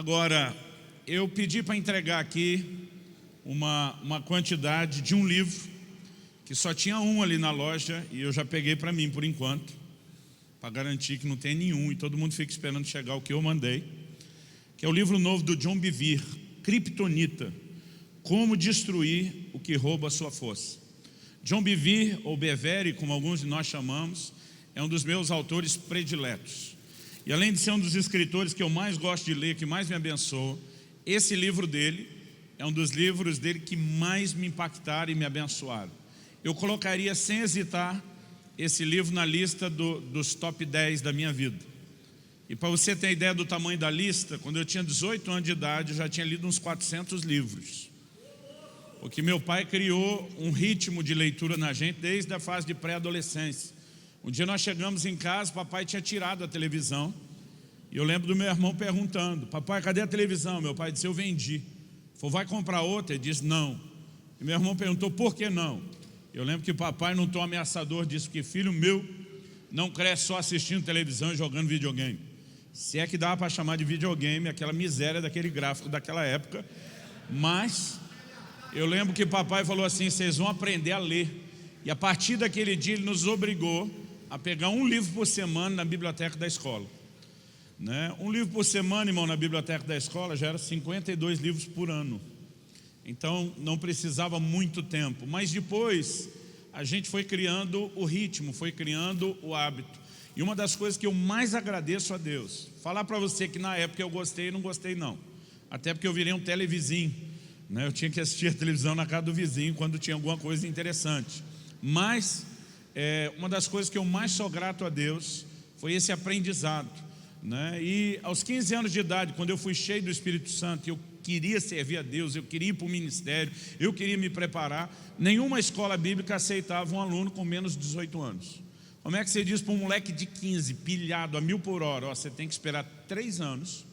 Agora, eu pedi para entregar aqui uma quantidade de um livro, que só tinha um ali na loja, e eu já peguei para mim por enquanto, para garantir que não tem nenhum, e todo mundo fica esperando chegar o que eu mandei, que é o livro novo do John Bevere, Kryptonita, Como Destruir o que Rouba a Sua Força. John Bevere, ou Bevere, como alguns de nós chamamos, é um dos meus autores prediletos. E além de ser um dos escritores que eu mais gosto de ler, que mais me abençoa, esse livro dele é um dos livros dele que mais me impactaram e me abençoaram. Eu colocaria sem hesitar esse livro na lista dos top 10 da minha vida. E para você ter ideia do tamanho da lista, quando eu tinha 18 anos de idade, eu já tinha lido uns 400 livros. Porque meu pai criou um ritmo de leitura na gente desde a fase de pré-adolescência. Um dia nós chegamos em casa, papai tinha tirado a televisão, e eu lembro do meu irmão perguntando: papai, cadê a televisão? Meu pai disse: eu vendi. Falou: vai comprar outra? Ele disse: não. E meu irmão perguntou: por que não? Eu lembro que o papai, num tom ameaçador, disse que filho meu não cresce só assistindo televisão e jogando videogame. Se é que dava para chamar de videogame aquela miséria daquele gráfico daquela época. Mas eu lembro que papai falou assim: vocês vão aprender a ler. E a partir daquele dia ele nos obrigou a pegar um livro por semana na biblioteca da escola, né? Um livro por semana, irmão, na biblioteca da escola já era 52 livros por ano. Então não precisava muito tempo. Mas depois a gente foi criando o ritmo, foi criando o hábito. E uma das coisas que eu mais agradeço a Deus, falar para você que na época eu gostei e não gostei não. Até porque eu virei um televizinho, né? Eu tinha que assistir a televisão na casa do vizinho quando tinha alguma coisa interessante. Mas uma das coisas que eu mais sou grato a Deus foi esse aprendizado, né? E aos 15 anos de idade, quando eu fui cheio do Espírito Santo, eu queria servir a Deus, eu queria ir para o ministério, eu queria me preparar. Nenhuma escola bíblica aceitava um aluno com menos de 18 anos. Como é que você diz para um moleque de 15, pilhado a 1000 por hora, ó, você tem que esperar 3 anos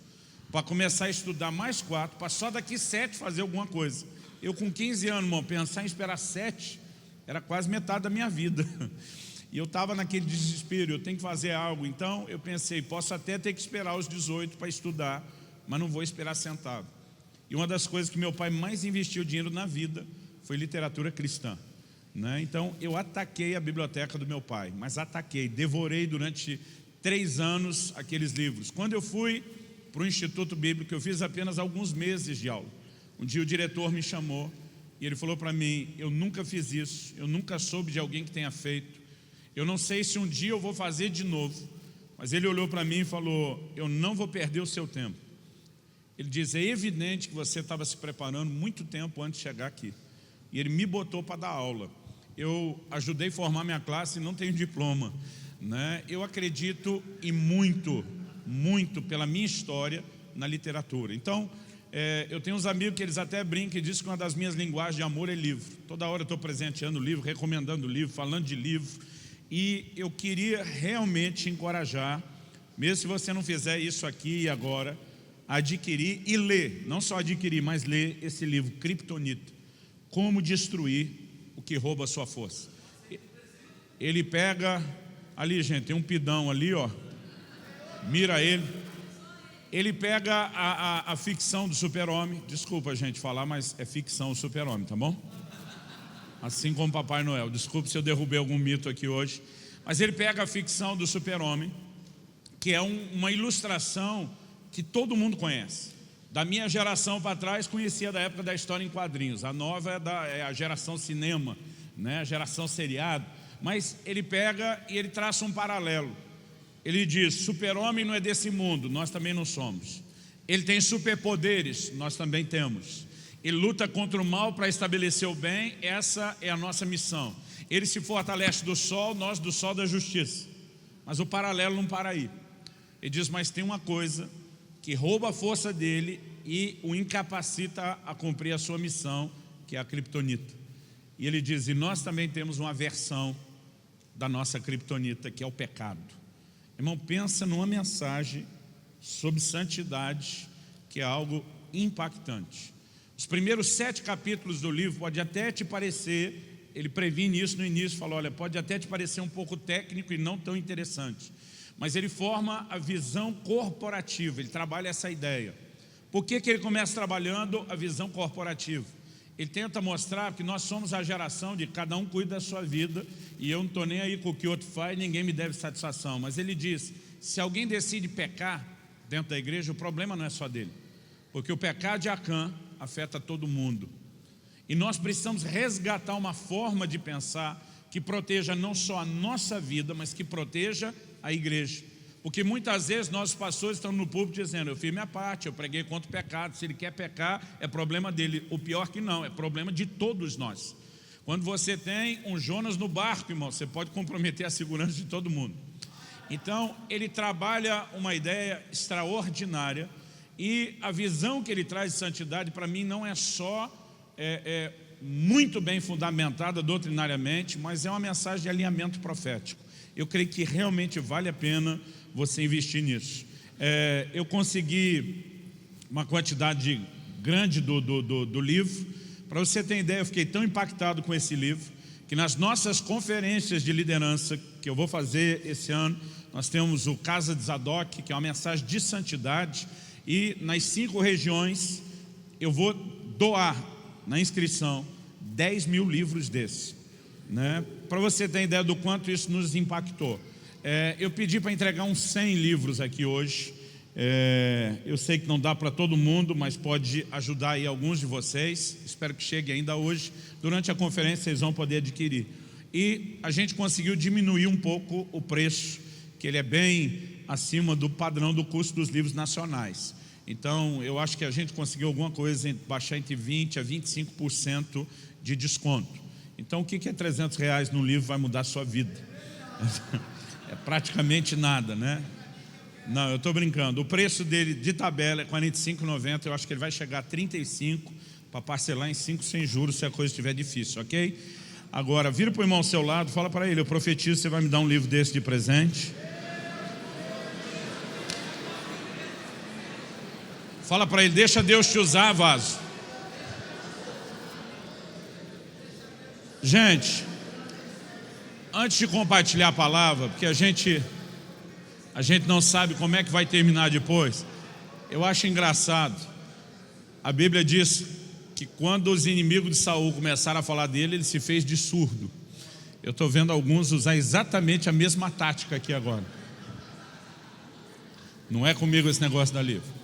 para começar a estudar mais 4, para só daqui 7 fazer alguma coisa. Eu com 15 anos, irmão, pensar em esperar 7 era quase metade da minha vida. E eu estava naquele desespero, eu tenho que fazer algo. Então eu pensei, posso até ter que esperar os 18 para estudar, mas não vou esperar sentado. E uma das coisas que meu pai mais investiu dinheiro na vida foi literatura cristã, né? Então eu ataquei a biblioteca do meu pai, mas ataquei, devorei durante 3 anos aqueles livros. Quando eu fui para o Instituto Bíblico, eu fiz apenas alguns meses de aula. Um dia o diretor me chamou e ele falou para mim: eu nunca fiz isso, eu nunca soube de alguém que tenha feito, eu não sei se um dia eu vou fazer de novo. Mas ele olhou para mim e falou: eu não vou perder o seu tempo. Ele diz: é evidente que você estava se preparando muito tempo antes de chegar aqui. E ele me botou para dar aula. Eu ajudei a formar minha classe e não tenho diploma, né? Eu acredito e muito pela minha história na literatura. Então eu tenho uns amigos que eles até brincam e dizem que uma das minhas linguagens de amor é livro. Toda hora eu estou presenteando livro, recomendando livro, falando de livro. E eu queria realmente te encorajar, mesmo se você não fizer isso aqui e agora, adquirir e ler, não só adquirir, mas ler esse livro, Kryptonita, Como Destruir o que Rouba a Sua Força. Ele pega, ali gente, tem um pidão ali, ó, mira ele. Ele pega a ficção do super-homem, desculpa gente falar, mas é ficção o super-homem, tá bom? Assim como Papai Noel, desculpe se eu derrubei algum mito aqui hoje. Mas ele pega a ficção do super-homem, que é uma ilustração que todo mundo conhece. Da minha geração para trás, conhecia da época da história em quadrinhos. A nova é a geração cinema, né? A geração seriado. Mas ele pega e ele traça um paralelo. Ele diz: super-homem não é desse mundo, nós também não somos. Ele tem superpoderes, nós também temos. Ele luta contra o mal para estabelecer o bem, essa é a nossa missão. Ele se fortalece do sol, nós do sol da justiça. Mas o paralelo não para aí. Ele diz: mas tem uma coisa que rouba a força dele e o incapacita a cumprir a sua missão, que é a Kryptonita. E ele diz: e nós também temos uma versão da nossa Kryptonita, que é o pecado. Irmão, pensa numa mensagem sobre santidade, que é algo impactante. Os primeiros 7 capítulos do livro pode até te parecer, ele previne isso no início, falou: olha, pode até te parecer um pouco técnico e não tão interessante, mas ele forma a visão corporativa, ele trabalha essa ideia. Por que ele começa trabalhando a visão corporativa? Ele tenta mostrar que nós somos a geração de cada um cuida da sua vida e eu não estou nem aí com o que o outro faz, ninguém me deve satisfação. Mas ele diz, se alguém decide pecar dentro da igreja, o problema não é só dele. Porque o pecado de Acã afeta todo mundo. E nós precisamos resgatar uma forma de pensar que proteja não só a nossa vida, mas que proteja a igreja. Porque muitas vezes nós pastores estamos no púlpito dizendo, eu fiz minha parte, eu preguei contra o pecado, se ele quer pecar, é problema dele. O pior que não, é problema de todos nós. Quando você tem um Jonas no barco, irmão, você pode comprometer a segurança de todo mundo. Então, ele trabalha uma ideia extraordinária e a visão que ele traz de santidade, para mim, não é só muito bem fundamentada doutrinariamente, mas é uma mensagem de alinhamento profético. Eu creio que realmente vale a pena você investir nisso. Eu consegui uma quantidade grande do livro. Para você ter ideia, eu fiquei tão impactado com esse livro, que nas nossas conferências de liderança, que eu vou fazer esse ano, nós temos o Casa de Zadok, que é uma mensagem de santidade, e nas 5 regiões eu vou doar na inscrição 10 mil livros desses, né? Para você ter ideia do quanto isso nos impactou. Eu pedi para entregar uns 100 livros aqui hoje. Eu sei que não dá para todo mundo, mas pode ajudar aí alguns de vocês. Espero que chegue ainda hoje. Durante a conferência vocês vão poder adquirir. E a gente conseguiu diminuir um pouco o preço, que ele é bem acima do padrão do custo dos livros nacionais. Então, eu acho que a gente conseguiu alguma coisa, baixar entre 20% a 25% de desconto. Então, o que é R$300 num livro vai mudar a sua vida? É praticamente nada, né? Não, eu estou brincando. O preço dele de tabela é R$ 45,90. Eu acho que ele vai chegar a 35 para parcelar em 5 sem juros se a coisa estiver difícil, ok? Agora, vira para o irmão ao seu lado, fala para ele, eu profetizo, você vai me dar um livro desse de presente. Fala para ele, deixa Deus te usar, vaso. Gente, antes de compartilhar a palavra, porque a gente não sabe como é que vai terminar depois, eu acho engraçado. A Bíblia diz que quando os inimigos de Saul começaram a falar dele, ele se fez de surdo. Eu estou vendo alguns usar exatamente a mesma tática aqui agora. Não é comigo esse negócio da livro.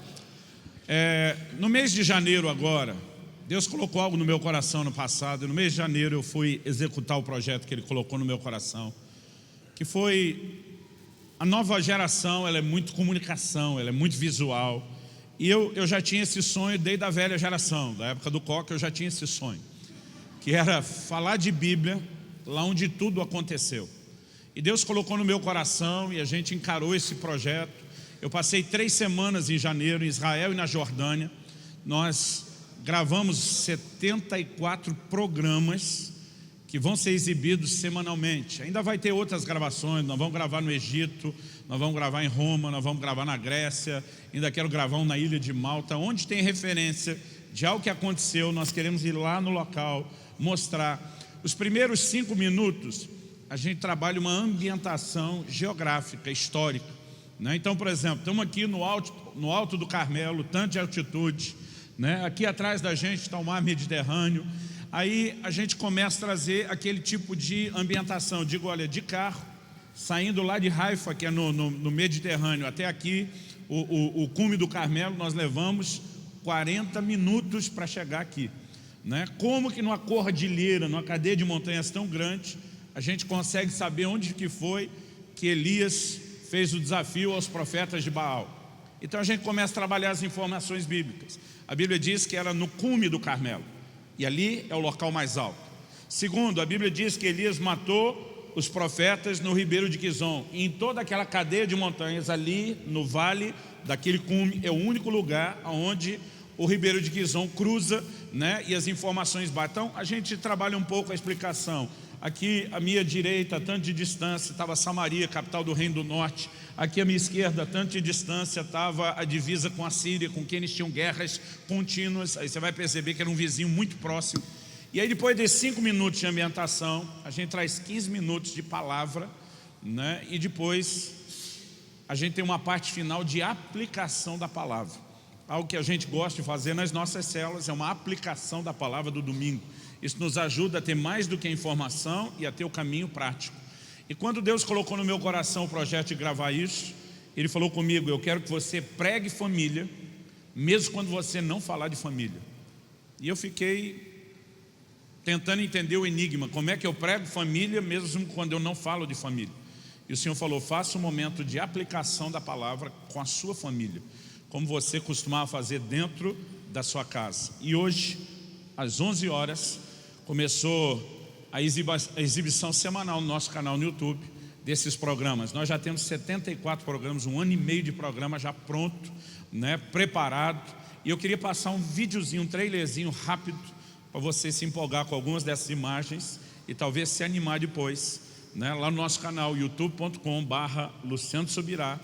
No mês de janeiro agora, Deus colocou algo no meu coração no passado, e no mês de janeiro eu fui executar o projeto que Ele colocou no meu coração, que foi a nova geração. Ela é muito comunicação, ela é muito visual, e eu já tinha esse sonho desde a velha geração, da época do Coca eu já tinha esse sonho, que era falar de Bíblia lá onde tudo aconteceu. E Deus colocou no meu coração e a gente encarou esse projeto. Eu passei 3 semanas em janeiro em Israel e na Jordânia. Nós gravamos 74 programas que vão ser exibidos semanalmente. Ainda vai ter outras gravações, nós vamos gravar no Egito, nós vamos gravar em Roma, nós vamos gravar na Grécia, ainda quero gravar um na ilha de Malta, onde tem referência de algo que aconteceu. Nós queremos ir lá no local, mostrar. Os primeiros 5 minutos, a gente trabalha uma ambientação geográfica, histórica, né? Então, por exemplo, estamos aqui no alto do Carmelo, tanto de altitude, né? Aqui atrás da gente está o mar Mediterrâneo. Aí a gente começa a trazer aquele tipo de ambientação. Digo, olha, de carro, saindo lá de Haifa, que é no Mediterrâneo, até aqui, o cume do Carmelo, nós levamos 40 minutos para chegar aqui, né? Como que numa cordilheira, numa cadeia de montanhas tão grande, a gente consegue saber onde que foi que Elias fez o desafio aos profetas de Baal? Então a gente começa a trabalhar as informações bíblicas. A Bíblia diz que era no cume do Carmelo, e ali é o local mais alto. Segundo, a Bíblia diz que Elias matou os profetas no ribeiro de Quizon, e em toda aquela cadeia de montanhas ali no vale daquele cume é o único lugar onde o ribeiro de Quizon cruza, né, e as informações batem. Então a gente trabalha um pouco a explicação. Aqui à minha direita, tanto de distância, estava Samaria, capital do Reino do Norte. Aqui à minha esquerda, tanto de distância, estava a divisa com a Síria, com quem eles tinham guerras contínuas. Aí você vai perceber que era um vizinho muito próximo. E aí depois de 5 minutos de ambientação, a gente traz 15 minutos de palavra, né? E depois a gente tem uma parte final de aplicação da palavra. algo que a gente gosta de fazer nas nossas células, é uma aplicação da palavra do domingo. Isso nos ajuda a ter mais do que informação e a ter o caminho prático. E quando Deus colocou no meu coração o projeto de gravar isso, Ele falou comigo: eu quero que você pregue família, mesmo quando você não falar de família. E eu fiquei tentando entender o enigma, como é que eu prego família mesmo quando eu não falo de família. E o Senhor falou: faça um momento de aplicação da palavra com a sua família, como você costumava fazer dentro da sua casa. E hoje, às 11 horas, começou a exibição semanal no nosso canal no YouTube desses programas. Nós já temos 74 programas, 1 ano e meio de programa já pronto, né, preparado. E eu queria passar um videozinho, um trailerzinho rápido, para você se empolgar com algumas dessas imagens e talvez se animar depois, né, lá no nosso canal, youtube.com/Luciano Subirá.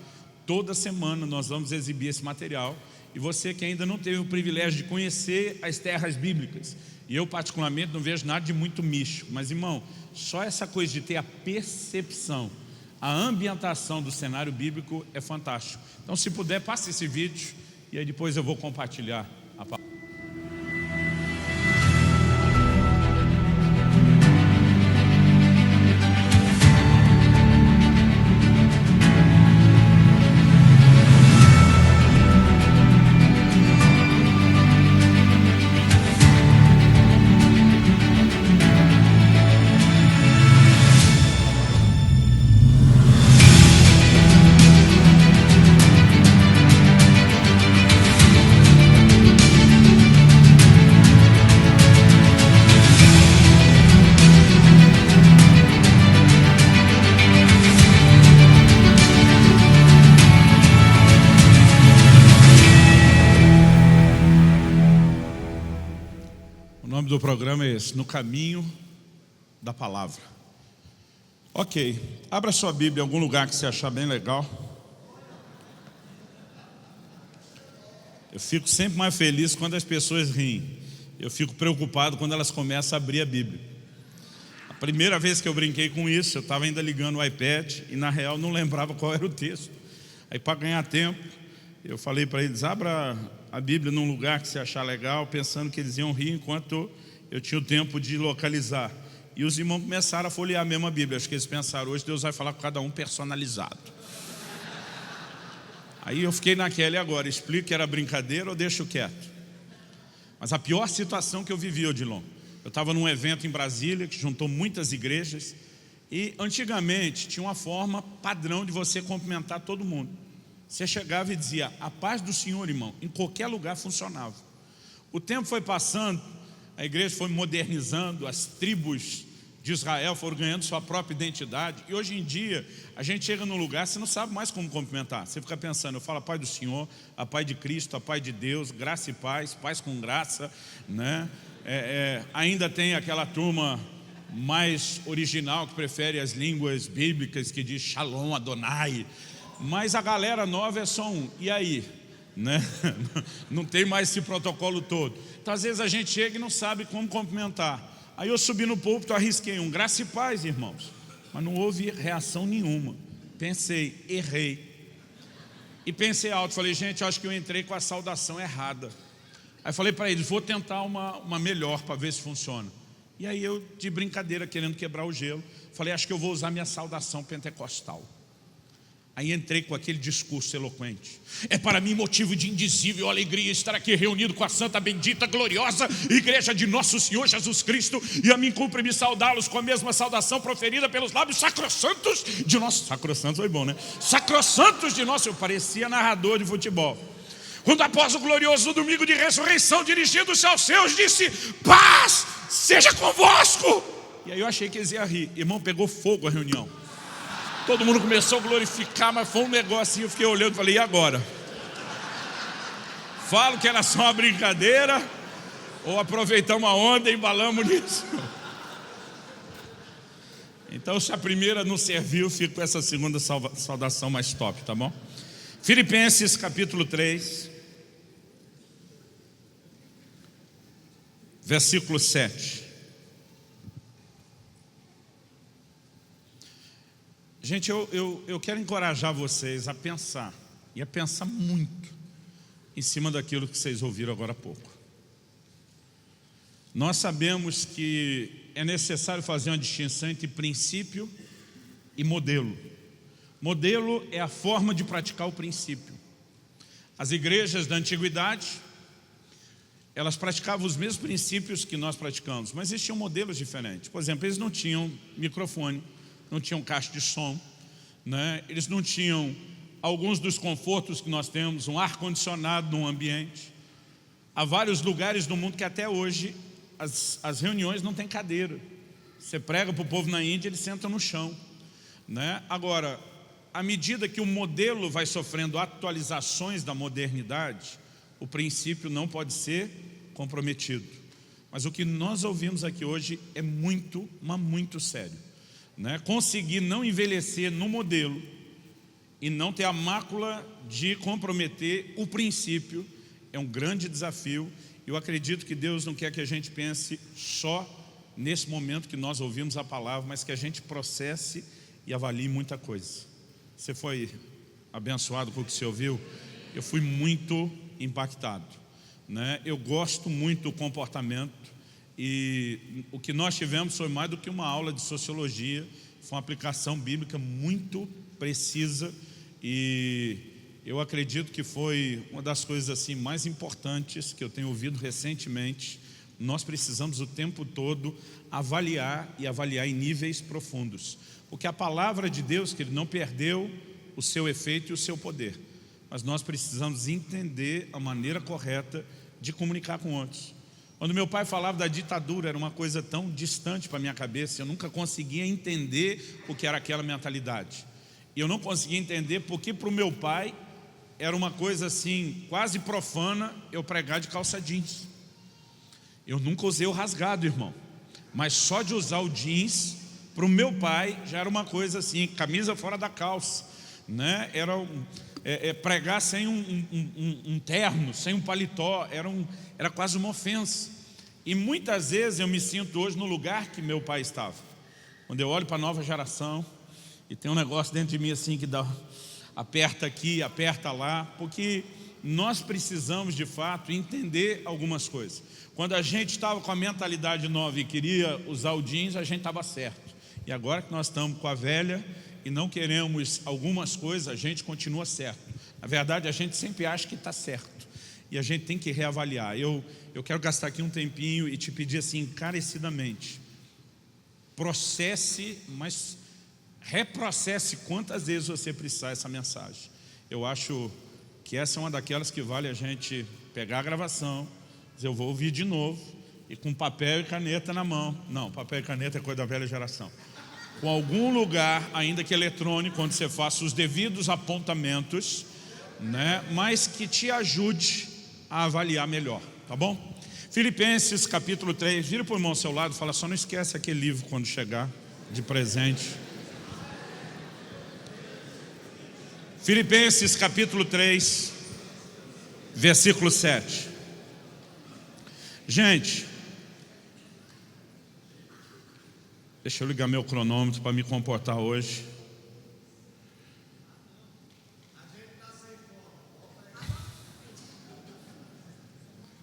Toda semana nós vamos exibir esse material. E você que ainda não teve o privilégio de conhecer as terras bíblicas, e eu particularmente não vejo nada de muito místico, mas irmão, só essa coisa de ter a percepção, a ambientação do cenário bíblico é fantástico. Então, se puder, passe esse vídeo e aí depois eu vou compartilhar a palavra. O nome do programa é esse: No Caminho da Palavra. Ok, abra sua Bíblia em algum lugar que você achar bem legal. Eu fico sempre mais feliz quando as pessoas riem. Eu fico preocupado quando elas começam a abrir a Bíblia. A primeira vez que eu brinquei com isso, eu estava ainda ligando o iPad e na real não lembrava qual era o texto. Aí, para ganhar tempo, eu falei para eles: abra a Bíblia num lugar que você achar legal, pensando que eles iam rir enquanto eu tinha o tempo de localizar. E os irmãos começaram a folhear a mesma Bíblia. Acho que eles pensaram: hoje Deus vai falar com cada um personalizado. Aí eu fiquei naquela: e agora? Explico que era brincadeira ou deixo quieto? Mas a pior situação que eu vivi, Odilon, eu estava num evento em Brasília que juntou muitas igrejas. E antigamente tinha uma forma padrão de você cumprimentar todo mundo. Você chegava e dizia: a paz do Senhor, irmão. Em qualquer lugar funcionava. O tempo foi passando, a igreja foi modernizando, as tribos de Israel foram ganhando sua própria identidade. E hoje em dia, a gente chega num lugar, você não sabe mais como cumprimentar. Você fica pensando: eu falo a paz do Senhor, a paz de Cristo, a paz de Deus, graça e paz, paz com graça, né? Ainda tem aquela turma mais original que prefere as línguas bíblicas, que diz Shalom Adonai. Mas a galera nova é só um. E aí? Né? Não tem mais esse protocolo todo. Então às vezes a gente chega e não sabe como cumprimentar. Aí eu subi no púlpito, arrisquei um graça e paz, irmãos. Mas não houve reação nenhuma. Pensei: errei. E pensei alto, falei: gente, eu acho que eu entrei com a saudação errada. Aí falei para eles: vou tentar uma melhor para ver se funciona. E aí eu, de brincadeira, querendo quebrar o gelo, falei: acho que eu vou usar minha saudação pentecostal. Aí entrei com aquele discurso eloquente: é para mim motivo de indizível alegria estar aqui reunido com a santa, bendita, gloriosa Igreja de nosso Senhor Jesus Cristo, e a mim cumpre-me saudá-los com a mesma saudação proferida pelos lábios sacrossantos de nosso... Sacrossantos foi bom, né? Sacrossantos de nosso... Eu parecia narrador de futebol. Quando após o glorioso domingo de ressurreição, dirigindo-se aos seus, disse: paz seja convosco. E aí eu achei que eles iam rir. Irmão, pegou fogo a reunião. Todo mundo começou a glorificar, mas foi um negocinho. Eu fiquei olhando e falei: e agora? Falo que era só uma brincadeira ou aproveitar uma onda e embalamos nisso? Então, se a primeira não serviu, fico com essa segunda saudação mais top, tá bom? Filipenses capítulo 3, versículo 7. Gente, eu quero encorajar vocês a pensar, e a pensar muito, em cima daquilo que vocês ouviram agora há pouco. Nós sabemos que é necessário fazer uma distinção entre princípio e modelo. Modelo é a forma de praticar o princípio. As igrejas da antiguidade, elas praticavam os mesmos princípios que nós praticamos, mas existiam modelos diferentes. Por exemplo, eles não tinham microfone, não tinham caixa de som, né? Eles não tinham alguns dos confortos que nós temos, um ar-condicionado no ambiente. Há vários lugares do mundo que até hoje as reuniões não têm cadeira. Você prega para o povo na Índia, eles sentam no chão, né? Agora, à medida que o modelo vai sofrendo atualizações da modernidade, o princípio não pode ser comprometido. Mas o que nós ouvimos aqui hoje é muito, mas muito sério, né? Conseguir não envelhecer no modelo e não ter a mácula de comprometer o princípio é um grande desafio. Eu acredito que Deus não quer que a gente pense só nesse momento que nós ouvimos a palavra, mas que a gente processe e avalie muita coisa. Você foi abençoado com o que você ouviu? Eu fui muito impactado, né? Eu gosto muito do comportamento, e o que nós tivemos foi mais do que uma aula de sociologia, foi uma aplicação bíblica muito precisa, e eu acredito que foi uma das coisas assim mais importantes que eu tenho ouvido recentemente. Nós precisamos o tempo todo avaliar em níveis profundos, porque a palavra de Deus, que ele não perdeu o seu efeito e o seu poder, mas nós precisamos entender a maneira correta de comunicar com outros. Quando meu pai falava da ditadura, era uma coisa tão distante para a minha cabeça, eu nunca conseguia entender o que era aquela mentalidade. E eu não conseguia entender porque para o meu pai era uma coisa assim, quase profana, eu pregar de calça jeans. Eu nunca usei o rasgado, irmão, mas só de usar o jeans, para o meu pai, já era uma coisa assim, camisa fora da calça, né? Era pregar sem um terno, sem um paletó, era quase uma ofensa. E muitas vezes eu me sinto hoje no lugar que meu pai estava. Quando eu olho para a nova geração, e tem um negócio dentro de mim assim que dá, aperta aqui, aperta lá, porque nós precisamos de fato entender algumas coisas. Quando a gente estava com a mentalidade nova e queria usar o jeans, a gente estava certo. E agora que nós estamos com a velha e não queremos algumas coisas, a gente continua certo. Na verdade, a gente sempre acha que está certo, e a gente tem que reavaliar. Eu quero gastar aqui um tempinho e te pedir assim encarecidamente, processe, mas reprocesse quantas vezes você precisar essa mensagem. Eu acho que essa é uma daquelas que vale a gente pegar a gravação, dizer, eu vou ouvir de novo, e com papel e caneta na mão. Não, papel e caneta é coisa da velha geração. Com algum lugar, ainda que eletrônico, onde você faça os devidos apontamentos, né, mas que te ajude a avaliar melhor, tá bom? Filipenses capítulo 3, vira para o irmão ao seu lado e fala, só não esquece aquele livro quando chegar, de presente. Filipenses capítulo 3, versículo 7. Gente, deixa eu ligar meu cronômetro para me comportar hoje.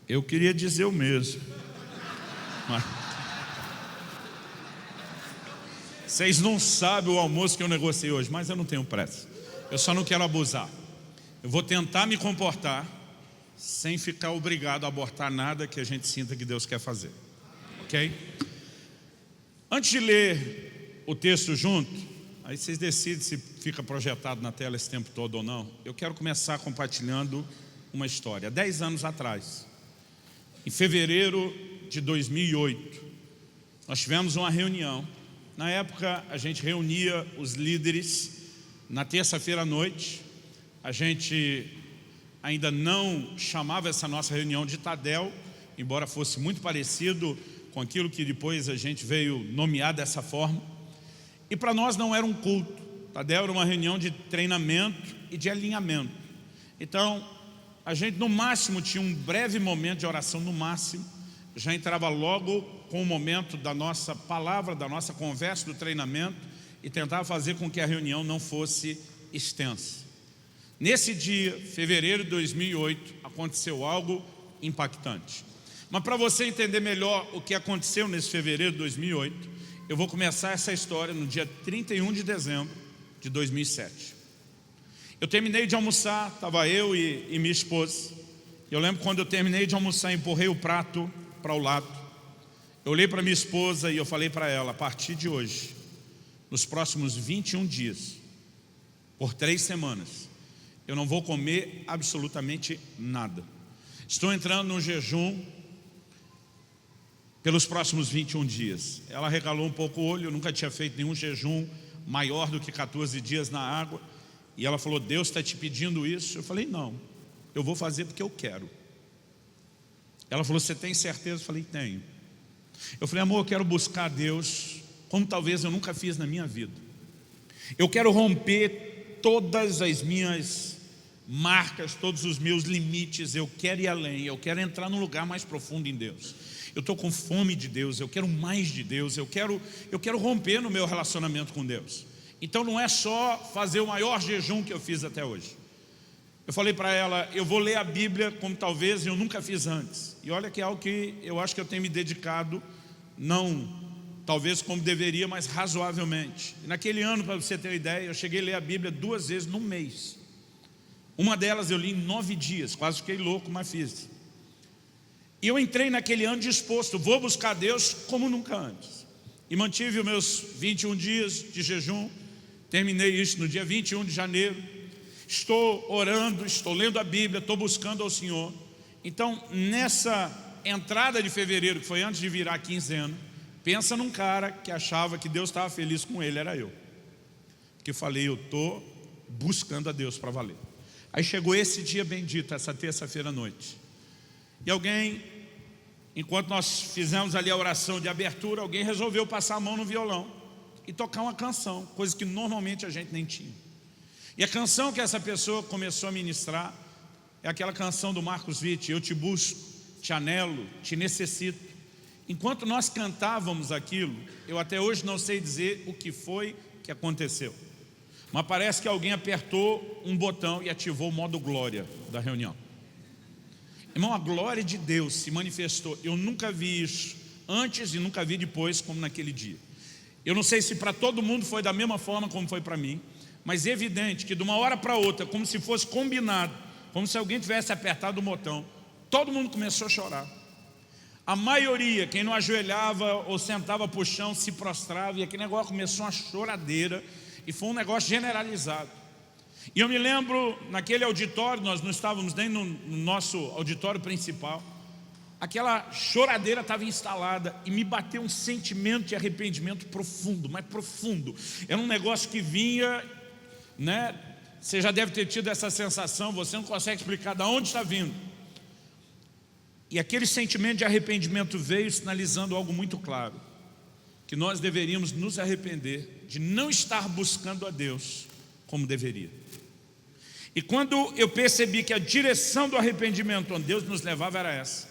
Eu queria dizer o mesmo, mas vocês não sabem o almoço que eu negociei hoje, mas eu não tenho pressa. Eu só não quero abusar. Eu vou tentar me comportar sem ficar obrigado a abortar nada que a gente sinta que Deus quer fazer, ok? Antes de ler o texto junto, aí vocês decidem se fica projetado na tela esse tempo todo ou não. Eu quero começar compartilhando uma história. 10 anos atrás, em fevereiro de 2008, nós tivemos uma reunião. Na época, a gente reunia os líderes na terça-feira à noite. A gente ainda não chamava essa nossa reunião de Tadel, embora fosse muito parecido com aquilo que depois a gente veio nomear dessa forma. E para nós não era um culto. Tadel era uma reunião de treinamento e de alinhamento. Então, a gente no máximo tinha um breve momento de oração, no máximo. Já entrava logo com o momento da nossa palavra, da nossa conversa, do treinamento, e tentava fazer com que a reunião não fosse extensa. Nesse dia, fevereiro de 2008, aconteceu algo impactante. Mas para você entender melhor o que aconteceu nesse fevereiro de 2008, eu vou começar essa história no dia 31 de dezembro de 2007. Eu terminei de almoçar, estava eu e minha esposa. Eu lembro quando eu terminei de almoçar, empurrei o prato para o lado. Eu olhei para minha esposa e eu falei para ela: a partir de hoje, nos próximos 21 dias, por 3 semanas, eu não vou comer absolutamente nada. Estou entrando num jejum pelos próximos 21 dias. Ela regalou um pouco o olho, eu nunca tinha feito nenhum jejum maior do que 14 dias na água. E ela falou: Deus está te pedindo isso? Eu falei: não, eu vou fazer porque eu quero. Ela falou: você tem certeza? Eu falei: tenho. Eu falei: amor, eu quero buscar a Deus como talvez eu nunca fiz na minha vida. Eu quero romper todas as minhas marcas, todos os meus limites. Eu quero ir além, eu quero entrar num lugar mais profundo em Deus. Eu estou com fome de Deus, eu quero mais de Deus, eu quero romper no meu relacionamento com Deus. Então não é só fazer o maior jejum que eu fiz até hoje. Eu falei para ela: eu vou ler a Bíblia como talvez eu nunca fiz antes. E olha que é algo que eu acho que eu tenho me dedicado, não talvez como deveria, mas razoavelmente. E naquele ano, para você ter uma ideia, eu cheguei a ler a Bíblia 2 vezes num mês. Uma delas eu li em 9 dias, quase fiquei louco, mas fiz. E eu entrei naquele ano disposto: vou buscar Deus como nunca antes. E mantive os meus 21 dias de jejum. Terminei isso no dia 21 de janeiro. Estou orando, estou lendo a Bíblia, estou buscando ao Senhor. Então, nessa entrada de fevereiro, que foi antes de virar quinzena, pensa num cara que achava que Deus estava feliz com ele, era eu. Porque eu falei: eu estou buscando a Deus para valer. Aí chegou esse dia bendito, essa terça-feira à noite. E alguém, enquanto nós fizemos ali a oração de abertura, alguém resolveu passar a mão no violão e tocar uma canção, coisa que normalmente a gente nem tinha. E a canção que essa pessoa começou a ministrar é aquela canção do Marcos Witt: eu te busco, te anelo, te necessito. Enquanto nós cantávamos aquilo, eu até hoje não sei dizer o que foi que aconteceu, mas parece que alguém apertou um botão e ativou o modo glória da reunião. Irmão, a glória de Deus se manifestou. Eu nunca vi isso antes e nunca vi depois como naquele dia. Eu não sei se para todo mundo foi da mesma forma como foi para mim, mas é evidente que de uma hora para outra, como se fosse combinado, como se alguém tivesse apertado o botão, todo mundo começou a chorar. A maioria, quem não ajoelhava ou sentava para o chão, se prostrava, e aquele negócio começou uma choradeira, e foi um negócio generalizado. E eu me lembro, naquele auditório, nós não estávamos nem no nosso auditório principal, aquela choradeira estava instalada e me bateu um sentimento de arrependimento profundo, mas profundo. Era um negócio que vinha, né? Você já deve ter tido essa sensação, você não consegue explicar de onde está vindo. E aquele sentimento de arrependimento veio sinalizando algo muito claro: que nós deveríamos nos arrepender de não estar buscando a Deus como deveria. E quando eu percebi que a direção do arrependimento onde Deus nos levava era essa,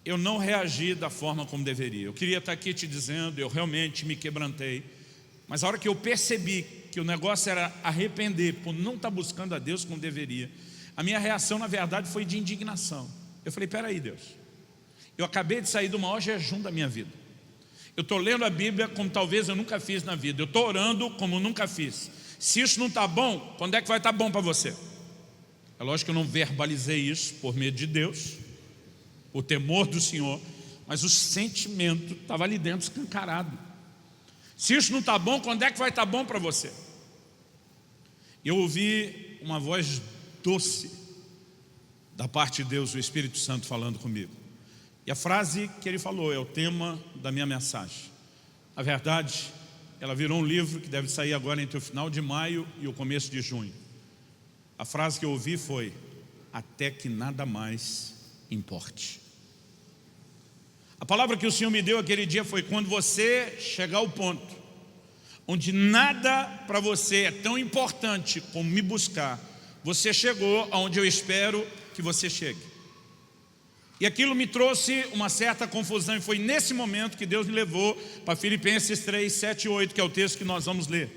eu não reagi da forma como deveria. Eu queria estar aqui te dizendo: eu realmente me quebrantei. Mas a hora que eu percebi que o negócio era arrepender por não estar buscando a Deus como deveria, a minha reação na verdade foi de indignação. Eu falei: peraí, Deus, eu acabei de sair do maior jejum da minha vida. Eu estou lendo a Bíblia como talvez eu nunca fiz na vida. Eu estou orando como nunca fiz. Se isso não está bom, quando é que vai estar bom para você? É lógico que eu não verbalizei isso por medo de Deus, por temor do Senhor, mas o sentimento estava ali dentro escancarado. Se isso não está bom, quando é que vai estar bom para você? Eu ouvi uma voz doce da parte de Deus, o Espírito Santo falando comigo. E a frase que ele falou é o tema da minha mensagem. A verdade, ela virou um livro que deve sair agora entre o final de maio e o começo de junho. A frase que eu ouvi foi: até que nada mais importe. A palavra que o Senhor me deu aquele dia foi: quando você chegar ao ponto onde nada para você é tão importante como me buscar, você chegou aonde eu espero que você chegue. E aquilo me trouxe uma certa confusão, e foi nesse momento que Deus me levou para Filipenses 3, 7 e 8, que é o texto que nós vamos ler.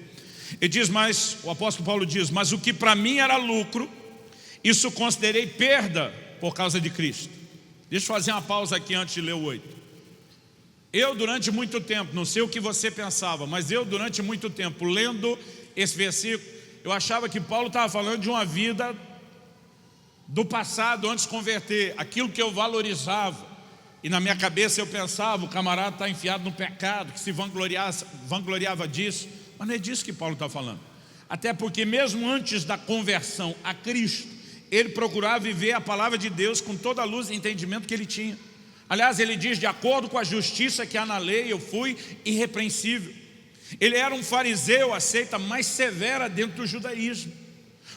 Ele diz, mas, o apóstolo Paulo diz, mas o que para mim era lucro, isso considerei perda por causa de Cristo. Deixa eu fazer uma pausa aqui antes de ler o 8. Eu durante muito tempo, não sei o que você pensava, mas eu durante muito tempo, lendo esse versículo, eu achava que Paulo estava falando de uma vida do passado, antes de converter, aquilo que eu valorizava. E na minha cabeça eu pensava, o camarada está enfiado no pecado, que se vangloriava disso. Mas não é disso que Paulo está falando. Até porque mesmo antes da conversão a Cristo, ele procurava viver a palavra de Deus com toda a luz e entendimento que ele tinha. Aliás, ele diz, de acordo com a justiça que há na lei, eu fui irrepreensível. Ele era um fariseu, a seita mais severa dentro do judaísmo.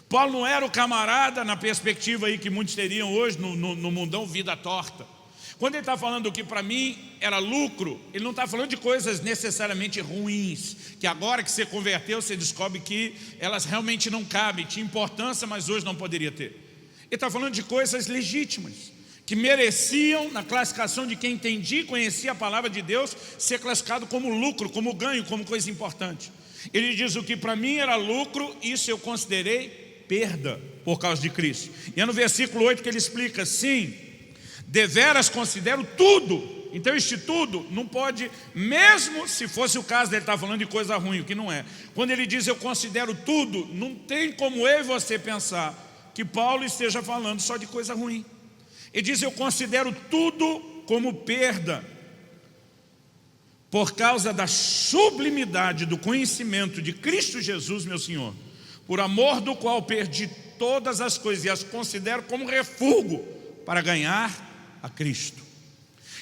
Paulo não era o camarada, na perspectiva aí que muitos teriam hoje, no mundão vida torta. Quando ele está falando que para mim era lucro, ele não está falando de coisas necessariamente ruins, que agora que você converteu, você descobre que elas realmente não cabem, tinha importância, mas hoje não poderia ter. Ele está falando de coisas legítimas, que mereciam, na classificação de quem entendia e conhecia a palavra de Deus, ser classificado como lucro, como ganho, como coisa importante. Ele diz, o que para mim era lucro, isso eu considerei perda por causa de Cristo. E é no versículo 8 que ele explica, sim, deveras considero tudo. Então este tudo não pode, mesmo se fosse o caso dele estar falando de coisa ruim, o que não é. Quando ele diz eu considero tudo, não tem como eu e você pensar que Paulo esteja falando só de coisa ruim. Ele diz eu considero tudo como perda, por causa da sublimidade do conhecimento de Cristo Jesus, meu Senhor, por amor do qual perdi todas as coisas e as considero como refúgio para ganhar a Cristo.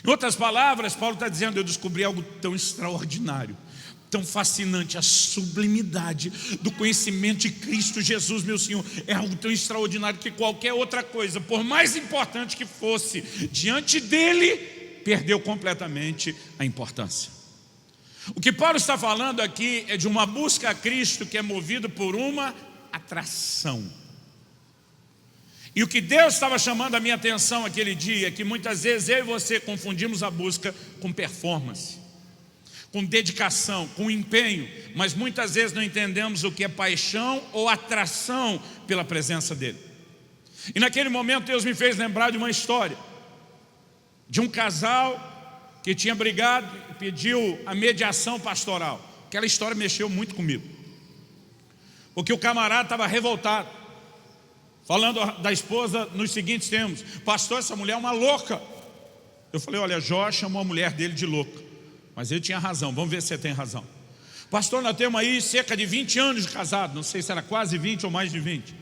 Em outras palavras, Paulo está dizendo, eu descobri algo tão extraordinário, tão fascinante, a sublimidade do conhecimento de Cristo Jesus, meu Senhor, é algo tão extraordinário que qualquer outra coisa, por mais importante que fosse, diante dele, perdeu completamente a importância. O que Paulo está falando aqui é de uma busca a Cristo que é movido por uma atração. E o que Deus estava chamando a minha atenção aquele dia é que muitas vezes eu e você confundimos a busca com performance, com dedicação, com empenho, mas muitas vezes não entendemos o que é paixão ou atração pela presença dele. E naquele momento Deus me fez lembrar de uma história, de um casal que tinha brigado e pediu a mediação pastoral. Aquela história mexeu muito comigo, porque o camarada estava revoltado, falando da esposa nos seguintes termos: pastor, essa mulher é uma louca. Eu falei, olha, Jó chamou a mulher dele de louca, mas ele tinha razão, vamos ver se você tem razão. Pastor, nós temos aí cerca de 20 anos de casado, não sei se era quase 20 ou mais de 20.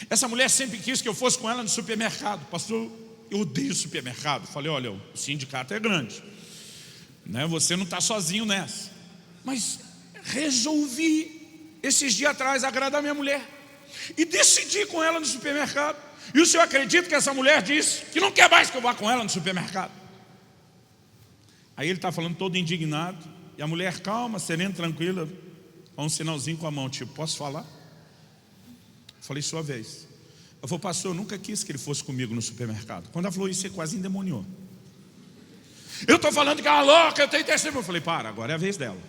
Essa mulher sempre quis que eu fosse com ela no supermercado. Pastor, eu odeio supermercado. Falei, olha, o sindicato é grande, né? Você não está sozinho nessa. Mas resolvi, esses dias atrás, agradar minha mulher e decidi com ela no supermercado. E o senhor acredita que essa mulher disse que não quer mais que eu vá com ela no supermercado? Aí ele está falando todo indignado, e a mulher calma, serena, tranquila, com um sinalzinho com a mão, tipo, posso falar? Eu falei, sua vez. Eu falei, pastor, eu nunca quis que ele fosse comigo no supermercado. Quando ela falou isso, você quase endemoniou. Eu estou falando que ela é louca, eu tenho testemunho. Eu falei, para, agora é a vez dela,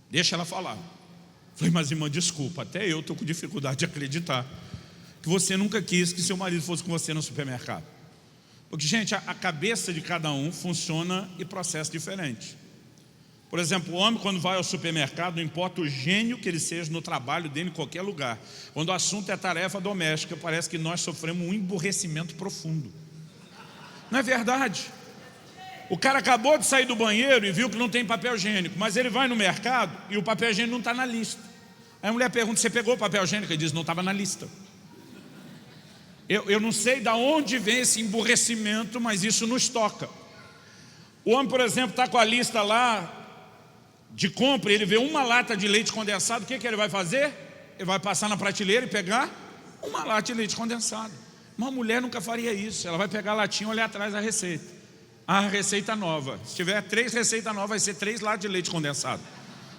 deixa ela falar. Eu falei, mas irmã, desculpa, até eu estou com dificuldade de acreditar que você nunca quis que seu marido fosse com você no supermercado. Porque, gente, a cabeça de cada um funciona e processa diferente. Por exemplo, o homem, quando vai ao supermercado, não importa o gênio que ele seja no trabalho dele, em qualquer lugar, quando o assunto é tarefa doméstica, parece que nós sofremos um emburrecimento profundo. Não é verdade? O cara acabou de sair do banheiro e viu que não tem papel higiênico, mas ele vai no mercado e o papel higiênico não está na lista. Aí a mulher pergunta, você pegou o papel higiênico? Ele diz, não estava na lista. Eu não sei de onde vem esse emburrecimento, mas isso nos toca. O homem, por exemplo, está com a lista lá de compra, ele vê uma lata de leite condensado, o que ele vai fazer? Ele vai passar na prateleira e pegar uma lata de leite condensado. Uma mulher nunca faria isso, ela vai pegar a latinha e olhar atrás da receita. A receita nova, se tiver 3 receitas novas, vai ser 3 latas de leite condensado.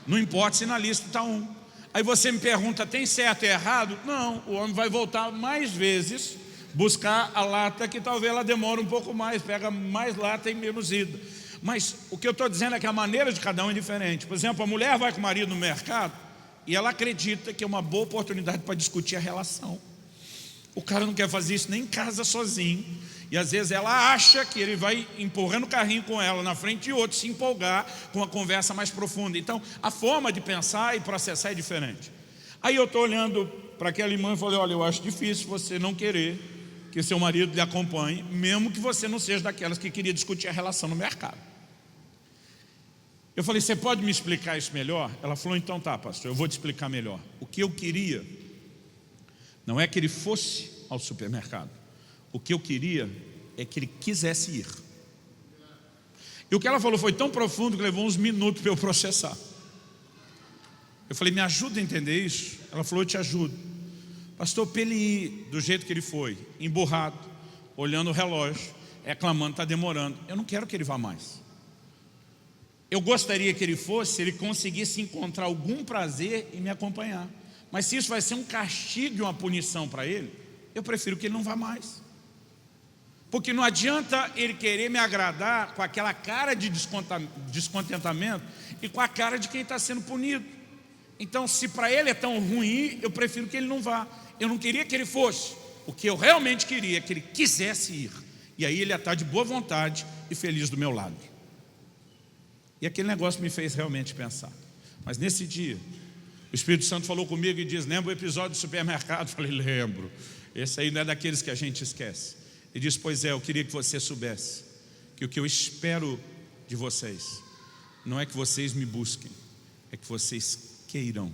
Não importa se na lista está um. Aí você me pergunta, tem certo e errado? Não, o homem vai voltar mais vezes, buscar a lata que talvez ela demore um pouco mais, pega mais lata e menos ida. Mas o que eu estou dizendo é que a maneira de cada um é diferente. Por exemplo, a mulher vai com o marido no mercado, e ela acredita que é uma boa oportunidade para discutir a relação. O cara não quer fazer isso nem em casa sozinho, e às vezes ela acha que ele vai empurrando o carrinho com ela na frente de outro, se empolgar com uma conversa mais profunda. Então a forma de pensar e processar é diferente. Aí eu estou olhando para aquela irmã e falei: olha, eu acho difícil você não querer que seu marido lhe acompanhe, mesmo que você não seja daquelas que queria discutir a relação no mercado. Eu falei: você pode me explicar isso melhor? Ela falou: então tá, pastor, eu vou te explicar melhor. O que eu queria não é que ele fosse ao supermercado. O que eu queria é que ele quisesse ir. E o que ela falou foi tão profundo que levou uns minutos para eu processar. Eu falei: me ajuda a entender isso? Ela falou: eu te ajudo. Pastor, para ele ir do jeito que ele foi, emburrado, olhando o relógio, reclamando, está demorando. Eu não quero que ele vá mais. Eu gostaria que ele fosse, se ele conseguisse encontrar algum prazer em me acompanhar. Mas se isso vai ser um castigo e uma punição para ele, eu prefiro que ele não vá mais. Porque não adianta ele querer me agradar com aquela cara de descontentamento e com a cara de quem está sendo punido. Então, se para ele é tão ruim, eu prefiro que ele não vá. Eu não queria que ele fosse. O que eu realmente queria é que ele quisesse ir. E aí ele ia estar de boa vontade e feliz do meu lado. E aquele negócio me fez realmente pensar. Mas nesse dia, o Espírito Santo falou comigo e diz: lembra o episódio do supermercado? Eu falei: lembro. Esse aí não é daqueles que a gente esquece. Ele disse: pois é, eu queria que você soubesse que o que eu espero de vocês não é que vocês me busquem, é que vocês queiram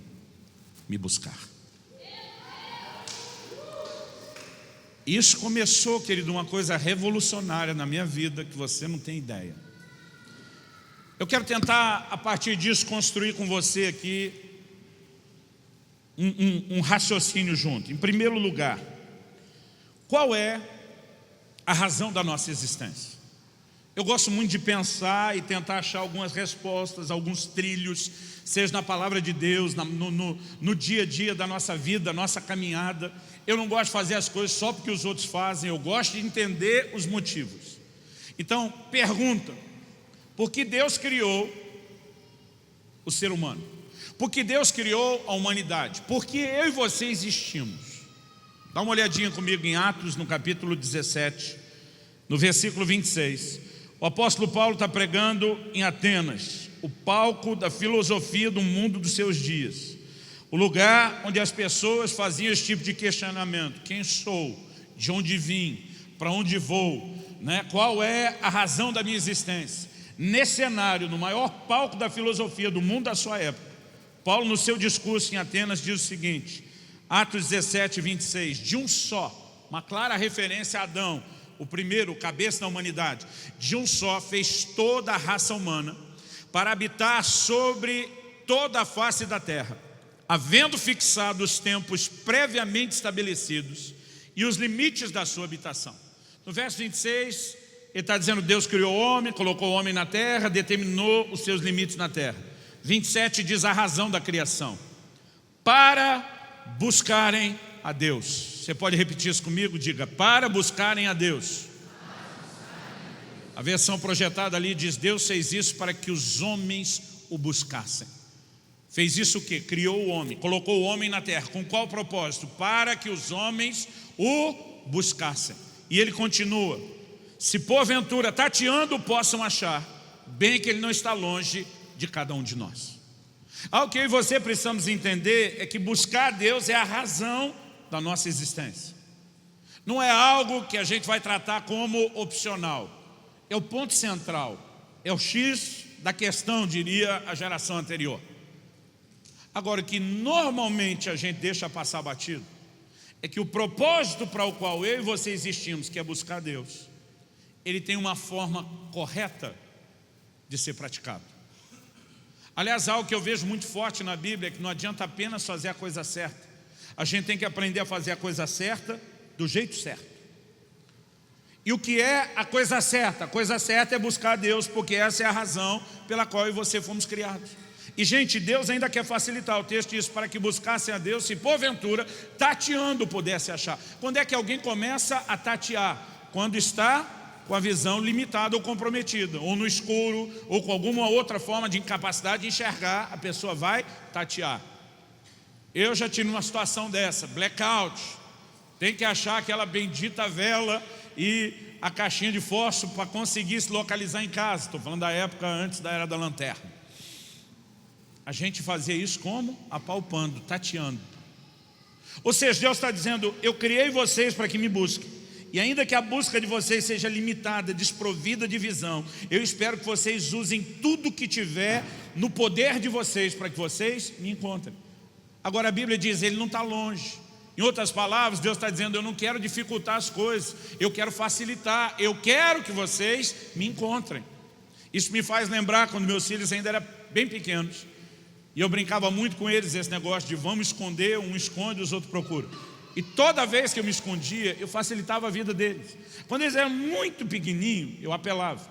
me buscar. Isso começou, querido, uma coisa revolucionária na minha vida que você não tem ideia. Eu quero tentar, a partir disso, construir com você aqui um raciocínio junto. Em primeiro lugar, qual é a razão da nossa existência? Eu gosto muito de pensar e tentar achar algumas respostas, alguns trilhos, seja na palavra de Deus, no dia a dia da nossa vida, nossa caminhada. Eu não gosto de fazer as coisas só porque os outros fazem, eu gosto de entender os motivos. Então, pergunta: por que Deus criou o ser humano? Por que Deus criou a humanidade? Por que eu e você existimos? Dá uma olhadinha comigo em Atos, no capítulo 17, no versículo 26. O apóstolo Paulo está pregando em Atenas, o palco da filosofia do mundo dos seus dias, o lugar onde as pessoas faziam esse tipo de questionamento: quem sou? De onde vim? Para onde vou? Qual é a razão da minha existência? Nesse cenário, no maior palco da filosofia do mundo da sua época, Paulo, no seu discurso em Atenas, diz o seguinte, Atos 17, 26, de um só, uma clara referência a Adão, o primeiro, o cabeça da humanidade, de um só fez toda a raça humana para habitar sobre toda a face da terra, havendo fixado os tempos previamente estabelecidos e os limites da sua habitação. No verso 26, ele está dizendo: Deus criou o homem, colocou o homem na terra, determinou os seus limites na terra. 27 diz a razão da criação: para buscarem a Deus. Você pode repetir isso comigo? Diga: para buscarem a Deus. A versão projetada ali diz: Deus fez isso para que os homens o buscassem. Fez isso o quê? Criou o homem, colocou o homem na terra. Com qual propósito? Para que os homens o buscassem. E ele continua: se porventura tateando possam achar, bem que ele não está longe de cada um de nós. O que eu e você precisamos entender é que buscar a Deus é a razão da nossa existência. Não é algo que a gente vai tratar como opcional. É o ponto central, é o X da questão, diria a geração anterior. Agora, o que normalmente a gente deixa passar batido é que o propósito para o qual eu e você existimos, que é buscar Deus, ele tem uma forma correta de ser praticado. Aliás, algo que eu vejo muito forte na Bíblia é que não adianta apenas fazer a coisa certa. A gente tem que aprender a fazer a coisa certa do jeito certo. E o que é a coisa certa? A coisa certa é buscar a Deus, porque essa é a razão pela qual eu e você fomos criados. E, gente, Deus ainda quer facilitar. O texto diz: para que buscassem a Deus, se porventura, tateando, pudesse achar. Quando é que alguém começa a tatear? Quando está com a visão limitada ou comprometida, ou no escuro, ou com alguma outra forma de incapacidade de enxergar, a pessoa vai tatear. Eu já tive uma situação dessa, blackout. Tem que achar aquela bendita vela e a caixinha de fósforo para conseguir se localizar em casa. Estou falando da época antes da era da lanterna. A gente fazia isso como? Apalpando, tateando. Ou seja, Deus está dizendo, eu criei vocês para que me busquem. E ainda que a busca de vocês seja limitada, desprovida de visão, eu espero que vocês usem tudo que tiver no poder de vocês para que vocês me encontrem. Agora a Bíblia diz, Ele não está longe. Em outras palavras, Deus está dizendo, eu não quero dificultar as coisas, eu quero facilitar, eu quero que vocês me encontrem. Isso me faz lembrar quando meus filhos ainda eram bem pequenos. E eu brincava muito com eles, esse negócio de vamos esconder, um esconde, os outros procuram. E toda vez que eu me escondia, eu facilitava a vida deles. Quando eles eram muito pequenininhos, eu apelava.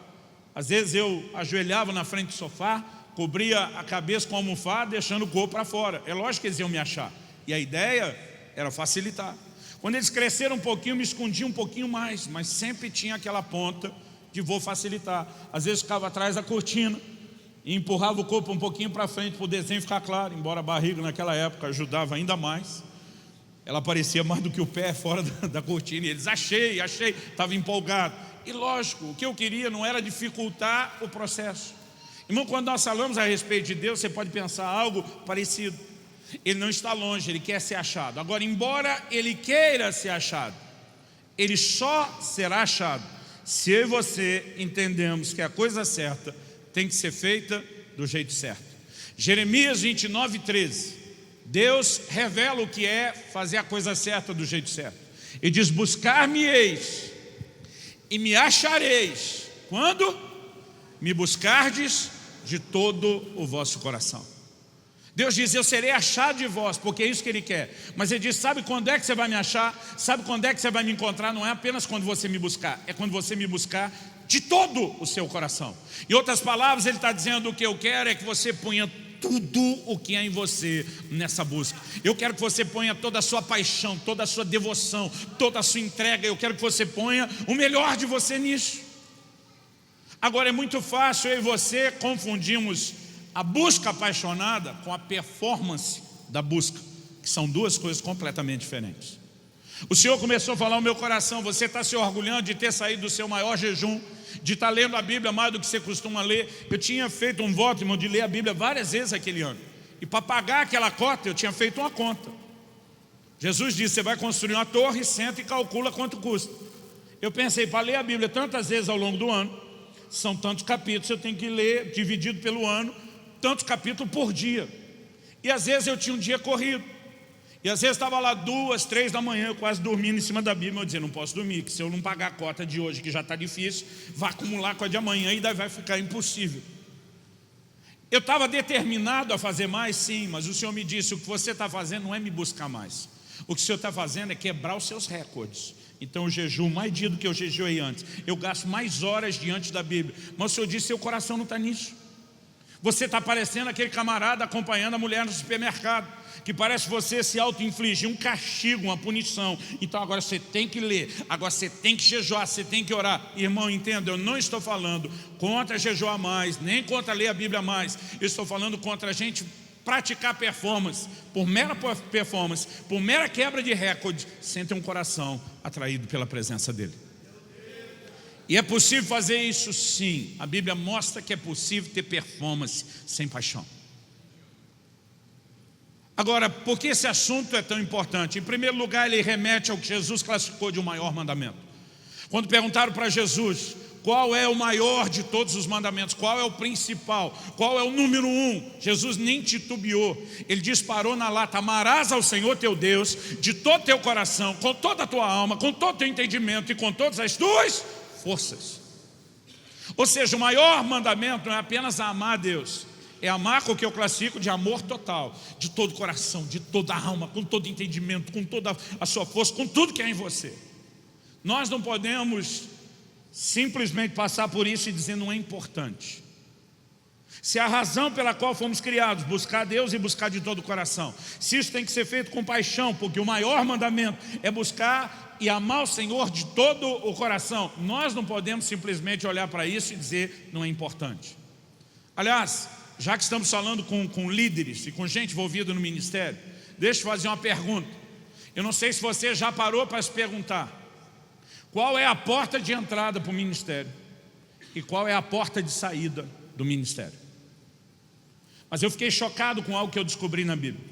Às vezes eu ajoelhava na frente do sofá, cobria a cabeça com a almofada, deixando o corpo para fora. É lógico que eles iam me achar. E a ideia era facilitar. Quando eles cresceram um pouquinho, eu me escondia um pouquinho mais, mas sempre tinha aquela ponta de vou facilitar. Às vezes ficava atrás da cortina e empurrava o corpo um pouquinho para frente para o desenho ficar claro, embora a barriga naquela época ajudava ainda mais. Ela aparecia mais do que o pé fora da cortina. E eles, achei, estava empolgado. E lógico, o que eu queria não era dificultar o processo. Irmão, quando nós falamos a respeito de Deus, você pode pensar algo parecido. Ele não está longe, Ele quer ser achado. Agora, embora Ele queira ser achado, Ele só será achado se eu e você entendemos que a coisa certa tem que ser feita do jeito certo. Jeremias 29:13. Deus revela o que é fazer a coisa certa do jeito certo. Ele diz, buscar-me-eis e me achareis. Quando? Me buscardes de todo o vosso coração. Deus diz, eu serei achado de vós, porque é isso que Ele quer. Mas Ele diz, sabe quando é que você vai me achar? Sabe quando é que você vai me encontrar? Não é apenas quando você me buscar, é quando você me buscar de todo o seu coração. Em outras palavras, Ele está dizendo, o que eu quero é que você ponha tudo o que há em você nessa busca. Eu quero que você ponha toda a sua paixão, toda a sua devoção, toda a sua entrega. Eu quero que você ponha o melhor de você nisso. Agora é muito fácil eu e você confundirmos a busca apaixonada com a performance da busca, que são duas coisas completamente diferentes. O Senhor começou a falar no meu coração, você está se orgulhando de ter saído do seu maior jejum, de estar lendo a Bíblia mais do que você costuma ler. Eu tinha feito um voto, irmão, de ler a Bíblia várias vezes aquele ano. E para pagar aquela cota, eu tinha feito uma conta. Jesus disse, você vai construir uma torre, senta e calcula quanto custa. Eu pensei, para ler a Bíblia tantas vezes ao longo do ano, são tantos capítulos, eu tenho que ler, dividido pelo ano, tantos capítulos por dia. E às vezes eu tinha um dia corrido. E às vezes estava lá 2, 3 da manhã, eu quase dormindo em cima da Bíblia. Eu dizia, não posso dormir, que se eu não pagar a cota de hoje, que já está difícil, vai acumular com a de amanhã e daí vai ficar impossível. Eu estava determinado a fazer mais, sim, mas o Senhor me disse, o que você está fazendo não é me buscar mais. O que o Senhor está fazendo é quebrar os seus recordes. Então eu jejuo mais dia do que eu jejuei antes. Eu gasto mais horas diante da Bíblia. Mas o Senhor disse, seu coração não está nisso. Você está parecendo aquele camarada acompanhando a mulher no supermercado, que parece você se auto-infligir um castigo, uma punição. Então agora você tem que ler, agora você tem que jejuar, você tem que orar. Irmão, entenda, eu não estou falando contra jejuar mais, nem contra ler a Bíblia mais. Eu estou falando contra a gente praticar performance, por mera performance, por mera quebra de recorde, sem ter um coração atraído pela presença dEle. E é possível fazer isso, sim. A Bíblia mostra que é possível ter performance sem paixão. Agora, por que esse assunto é tão importante? Em primeiro lugar, ele remete ao que Jesus classificou de um maior mandamento. Quando perguntaram para Jesus, qual é o maior de todos os mandamentos? Qual é o principal? Qual é o número 1? Jesus nem titubeou. Ele disparou na lata, amarás ao Senhor teu Deus de todo teu coração, com toda a tua alma, com todo o teu entendimento e com todas as tuas forças. Ou seja, o maior mandamento não é apenas amar a Deus, é amar com o que eu classifico de amor total, de todo o coração, de toda a alma, com todo o entendimento, com toda a sua força, com tudo que é em você. Nós não podemos simplesmente passar por isso e dizer não é importante. Se a razão pela qual fomos criados, buscar a Deus e buscar de todo o coração, se isso tem que ser feito com paixão, porque o maior mandamento é buscar e amar o Senhor de todo o coração, nós não podemos simplesmente olhar para isso e dizer não é importante. Aliás, já que estamos falando com líderes e com gente envolvida no ministério, Deixa eu fazer uma pergunta. Eu não sei se você já parou para se perguntar: qual é a porta de entrada para o ministério? E qual é a porta de saída do ministério? Mas eu fiquei chocado com algo que eu descobri na Bíblia.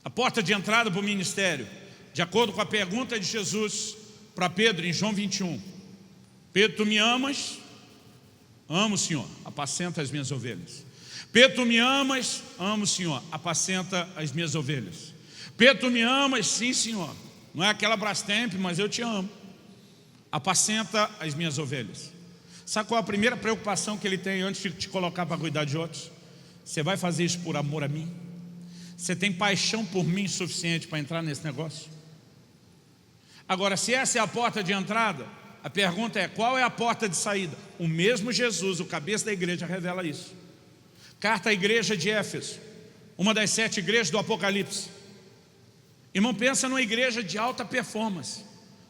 A porta de entrada para o ministério, de acordo com a pergunta de Jesus para Pedro em João 21. Pedro, tu me amas? Amo, Senhor, apacenta as minhas ovelhas. Pedro, tu me amas? Amo, Senhor, apacenta as minhas ovelhas. Pedro, tu me amas? Sim, Senhor. Não é aquela Brastemp, mas eu te amo. Apacenta as minhas ovelhas. Sabe qual é a primeira preocupação que ele tem antes de te colocar para cuidar de outros? Você vai fazer isso por amor a mim? Você tem paixão por mim suficiente para entrar nesse negócio? Agora, se essa é a porta de entrada, a pergunta é: qual é a porta de saída? O mesmo Jesus, o cabeça da igreja, revela isso. Carta à igreja de Éfeso, uma das 7 igrejas do Apocalipse. Irmão, pensa numa igreja de alta performance.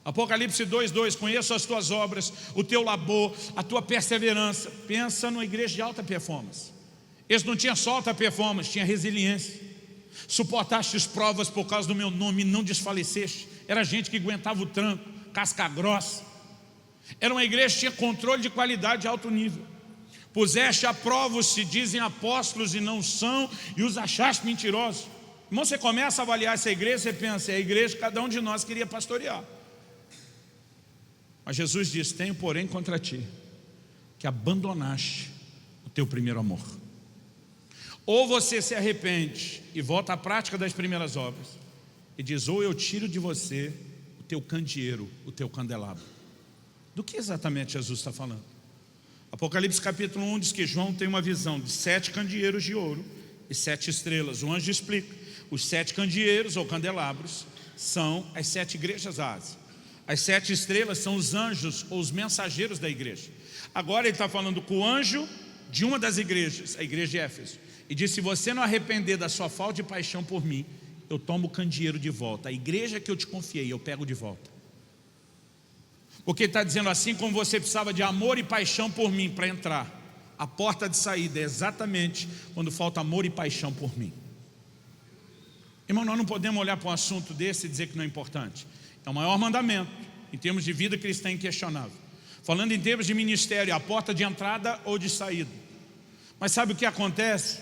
Apocalipse 2:2, conheço as tuas obras, o teu labor, a tua perseverança. Pensa numa igreja de alta performance. Esse não tinha só alta performance, tinha resiliência. Suportaste as provas por causa do meu nome e não desfaleceste. Era gente que aguentava o tranco, casca grossa. Era uma igreja que tinha controle de qualidade de alto nível. Puseste a prova os que se dizem apóstolos e não são, e os achaste mentirosos. Irmão, você começa a avaliar essa igreja, você pensa: é a igreja que cada um de nós queria pastorear. Mas Jesus diz: tenho porém contra ti, que abandonaste o teu primeiro amor. Ou você se arrepende e volta à prática das primeiras obras, e diz: ou eu tiro de você o teu candeeiro, o teu candelabro. Do que exatamente Jesus está falando? Apocalipse capítulo 1 diz que João tem uma visão de 7 candeeiros de ouro e 7 estrelas. O anjo explica: os 7 candeeiros ou candelabros são as 7 igrejas da Ásia. As 7 estrelas são os anjos ou os mensageiros da igreja. Agora ele está falando com o anjo de uma das igrejas, a igreja de Éfeso, e diz: se você não arrepender da sua falta de paixão por mim, eu tomo o candeeiro de volta. A igreja que eu te confiei, eu pego de volta. Porque ele está dizendo: assim como você precisava de amor e paixão por mim para entrar, a porta de saída é exatamente quando falta amor e paixão por mim. Irmão, nós não podemos olhar para um assunto desse e dizer que não é importante. É o maior mandamento, em termos de vida cristã, inquestionável. Falando em termos de ministério, a porta de entrada ou de saída. Mas sabe o que acontece?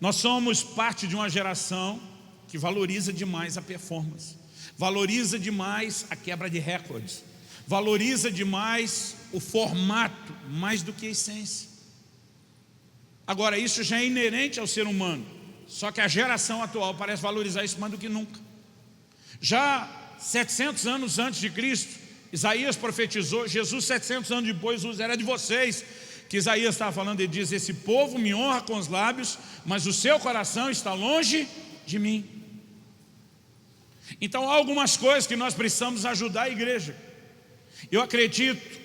Nós somos parte de uma geração que valoriza demais a performance, valoriza demais a quebra de recordes, valoriza demais o formato, mais do que a essência. Agora, isso já é inerente ao ser humano, só que a geração atual parece valorizar isso mais do que nunca. Já 700 anos antes de Cristo, Isaías profetizou, Jesus 700 anos depois, era de vocês que Isaías estava falando. Ele diz: esse povo me honra com os lábios, mas o seu coração está longe de mim. Então há algumas coisas que nós precisamos ajudar a igreja. Eu acredito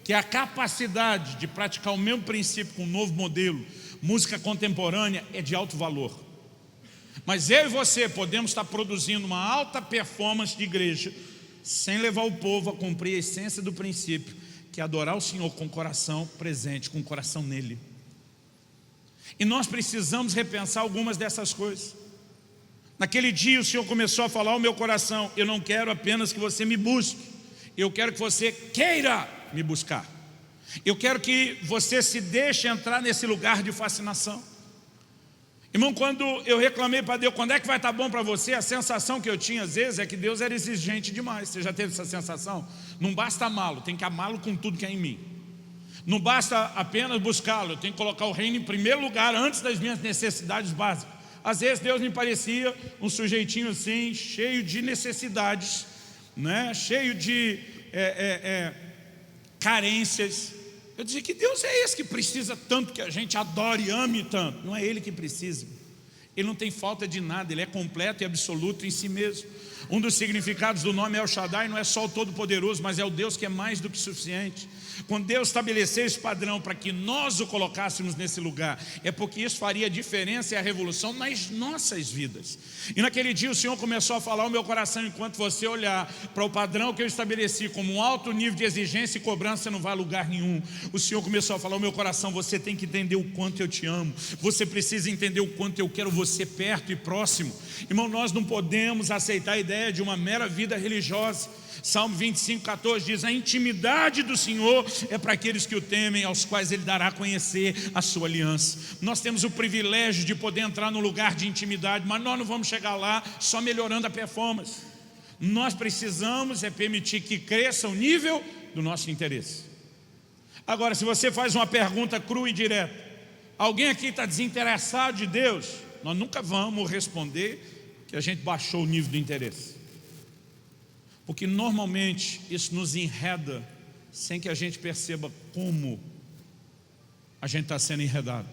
que a capacidade de praticar o mesmo princípio com um novo modelo, música contemporânea, é de alto valor. Mas eu e você podemos estar produzindo uma alta performance de igreja sem levar o povo a cumprir a essência do princípio, que é adorar o Senhor com o coração presente, com o coração nele. E nós precisamos repensar algumas dessas coisas. Naquele dia o Senhor começou a falar ao meu coração: eu não quero apenas que você me busque, eu quero que você queira me buscar. Eu quero que você se deixe entrar nesse lugar de fascinação. Irmão, quando eu reclamei para Deus: quando é que vai estar bom para você? A sensação que eu tinha às vezes é que Deus era exigente demais. Você já teve essa sensação? Não basta amá-lo, tem que amá-lo com tudo que é em mim. Não basta apenas buscá-lo, eu tenho que colocar o reino em primeiro lugar antes das minhas necessidades básicas. Às vezes Deus me parecia um sujeitinho assim, cheio de necessidades, né? Cheio de carências. Eu dizia: que Deus é esse que precisa tanto que a gente adore e ame tanto? Não é Ele que precisa. Ele não tem falta de nada, Ele é completo e absoluto em si mesmo. Um dos significados do nome El Shaddai não é só o Todo-Poderoso, mas é o Deus que é mais do que suficiente. Quando Deus estabeleceu esse padrão para que nós o colocássemos nesse lugar, é porque isso faria a diferença e a revolução nas nossas vidas. E naquele dia o Senhor começou a falar ao meu coração: enquanto você olhar para o padrão que eu estabeleci como um alto nível de exigência e cobrança, você não vai a lugar nenhum. O Senhor começou a falar ao meu coração: você tem que entender o quanto eu te amo, você precisa entender o quanto eu quero você perto e próximo. Irmão, nós não podemos aceitar a ideia de uma mera vida religiosa. Salmo 25:14 diz: a intimidade do Senhor é para aqueles que o temem, aos quais Ele dará a conhecer a sua aliança. Nós temos o privilégio de poder entrar num lugar de intimidade, mas nós não vamos chegar lá só melhorando a performance. Nós precisamos permitir que cresça o nível do nosso interesse. Agora, se você faz uma pergunta crua e direta: alguém aqui está desinteressado de Deus? Nós nunca vamos responder que a gente baixou o nível do interesse, porque normalmente isso nos enreda sem que a gente perceba como a gente está sendo enredado.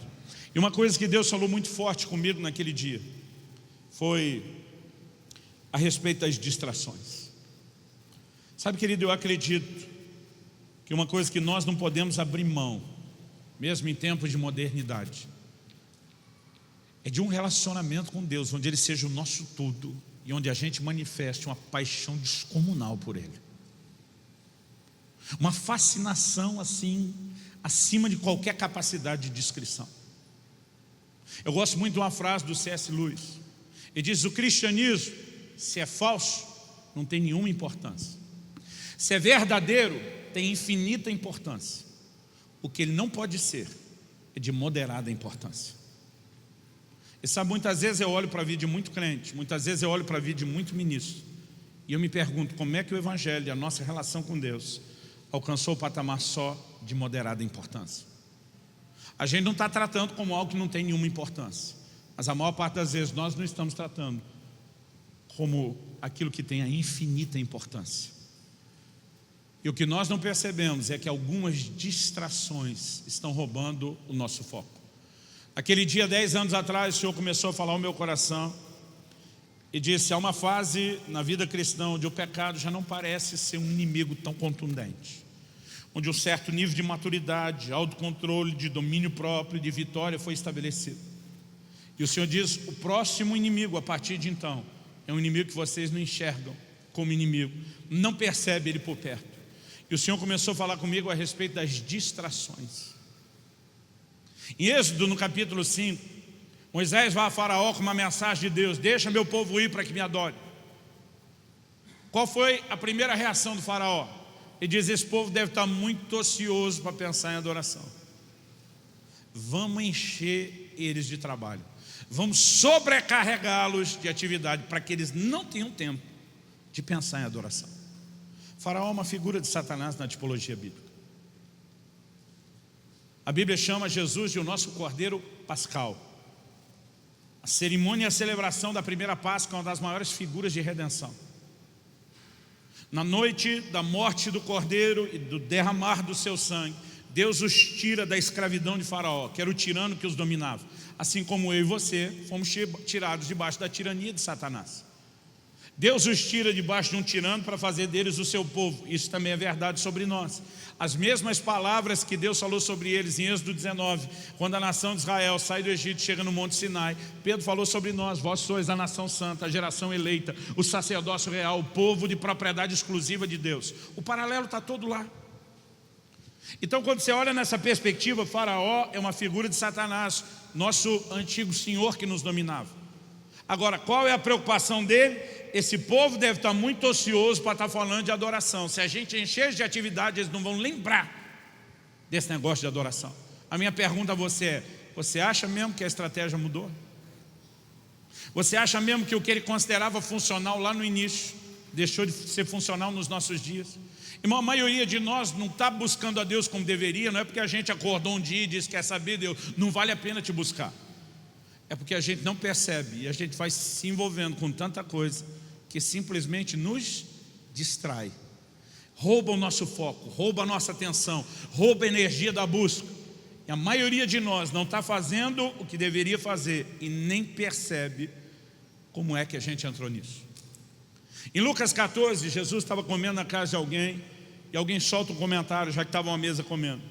E uma coisa que Deus falou muito forte comigo naquele dia foi a respeito das distrações. Sabe, querido, eu acredito que uma coisa que nós não podemos abrir mão, mesmo em tempos de modernidade, é de um relacionamento com Deus, onde Ele seja o nosso tudo e onde a gente manifeste uma paixão descomunal por Ele, uma fascinação assim, acima de qualquer capacidade de descrição. Eu gosto muito de uma frase do C.S. Lewis. Ele diz: o cristianismo, se é falso, não tem nenhuma importância. Se é verdadeiro, tem infinita importância. O que ele não pode ser é de moderada importância. E sabe, muitas vezes eu olho para a vida de muito crente, muitas vezes eu olho para a vida de muito ministro, e eu me pergunto: como é que o Evangelho e a nossa relação com Deus alcançou o patamar só de moderada importância? A gente não está tratando como algo que não tem nenhuma importância, mas a maior parte das vezes nós não estamos tratando como aquilo que tem a infinita importância. E o que nós não percebemos é que algumas distrações estão roubando o nosso foco. Aquele dia, 10 anos atrás, o Senhor começou a falar ao meu coração e disse: há uma fase na vida cristã onde o pecado já não parece ser um inimigo tão contundente, onde um certo nível de maturidade, autocontrole, de domínio próprio e de vitória foi estabelecido. E o Senhor diz: o próximo inimigo a partir de então é um inimigo que vocês não enxergam como inimigo, não percebem ele por perto. E o Senhor começou a falar comigo a respeito das distrações. Em Êxodo, no capítulo 5, Moisés vai a Faraó com uma mensagem de Deus: deixa meu povo ir para que me adore. Qual foi a primeira reação do Faraó? Ele diz: esse povo deve estar muito ocioso para pensar em adoração. Vamos encher eles de trabalho, vamos sobrecarregá-los de atividade, para que eles não tenham tempo de pensar em adoração. Faraó é uma figura de Satanás na tipologia bíblica. A Bíblia chama Jesus de o nosso Cordeiro Pascal. A cerimônia e a celebração da primeira Páscoa é uma das maiores figuras de redenção. Na noite da morte do Cordeiro e do derramar do seu sangue, Deus os tira da escravidão de Faraó, que era o tirano que os dominava. Assim como eu e você fomos tirados debaixo da tirania de Satanás. Deus os tira debaixo de um tirano para fazer deles o seu povo. Isso também é verdade sobre nós. As mesmas palavras que Deus falou sobre eles em Êxodo 19, quando a nação de Israel sai do Egito e chega no Monte Sinai, Pedro falou sobre nós: vós sois a nação santa, a geração eleita, o sacerdócio real, o povo de propriedade exclusiva de Deus. O paralelo está todo lá. Então, quando você olha nessa perspectiva, Faraó é uma figura de Satanás, nosso antigo senhor que nos dominava. Agora, qual é a preocupação dele? Esse povo deve estar muito ocioso para estar falando de adoração. Se a gente encher de atividade, eles não vão lembrar desse negócio de adoração. A minha pergunta a você é: você acha mesmo que a estratégia mudou? Você acha mesmo que o que ele considerava funcional lá no início deixou de ser funcional nos nossos dias? Irmão, a maioria de nós não está buscando a Deus como deveria. Não é porque a gente acordou um dia e disse: quer saber, Deus, não vale a pena te buscar. É porque a gente não percebe e a gente vai se envolvendo com tanta coisa que simplesmente nos distrai, rouba o nosso foco, rouba a nossa atenção, rouba a energia da busca. E a maioria de nós não está fazendo o que deveria fazer e nem percebe como é que a gente entrou nisso. Em Lucas 14, Jesus estava comendo na casa de alguém, e alguém solta um comentário, já que estavam à mesa comendo.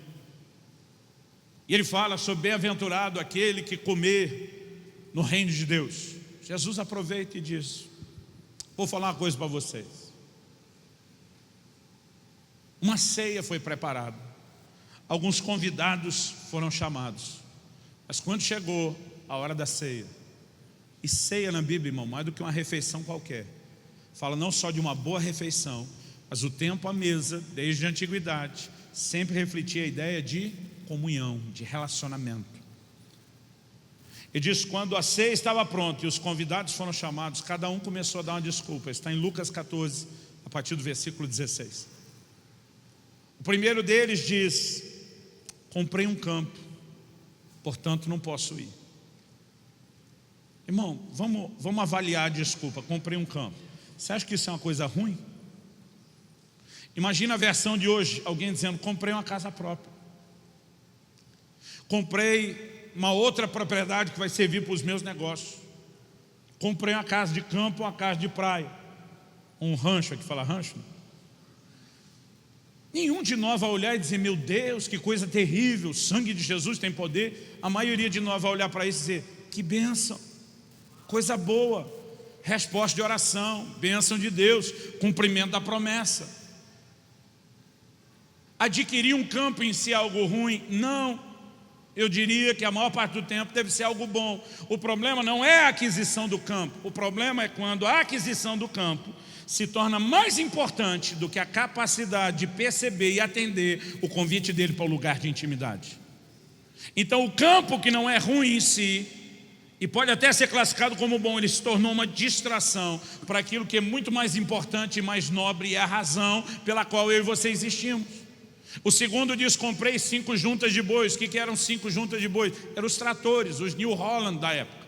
E ele fala sobre bem-aventurado aquele que comer no reino de Deus. Jesus aproveita e diz: vou falar uma coisa para vocês. Uma ceia foi preparada, alguns convidados foram chamados, mas quando chegou a hora da ceia, e ceia na Bíblia, irmão, mais do que uma refeição qualquer, fala não só de uma boa refeição, mas o tempo à mesa, desde a antiguidade, sempre refletia a ideia de comunhão, de relacionamento. E diz: quando a ceia estava pronta e os convidados foram chamados, cada um começou a dar uma desculpa. Está em Lucas 14, a partir do versículo 16. O primeiro deles diz: comprei um campo, portanto não posso ir. Irmão, vamos avaliar a desculpa. Comprei um campo. Você acha que isso é uma coisa ruim? Imagina a versão de hoje, alguém dizendo: comprei uma casa própria, comprei uma outra propriedade que vai servir para os meus negócios, comprei uma casa de campo, uma casa de praia, um rancho. Aqui fala rancho? Nenhum de nós vai olhar e dizer: meu Deus, que coisa terrível, o sangue de Jesus tem poder. A maioria de nós vai olhar para isso e dizer: que bênção, coisa boa, resposta de oração, bênção de Deus, cumprimento da promessa. Adquirir um campo em si é algo ruim? Não. Eu diria que a maior parte do tempo deve ser algo bom. O problema não é a aquisição do campo. O problema é quando a aquisição do campo se torna mais importante do que a capacidade de perceber e atender o convite dele para o lugar de intimidade. Então o campo, que não é ruim em si, e pode até ser classificado como bom, ele se tornou uma distração para aquilo que é muito mais importante e mais nobre, e é a razão pela qual eu e você existimos. O segundo diz: comprei 5 juntas de bois. O que eram 5 juntas de bois? Eram os tratores, os New Holland da época.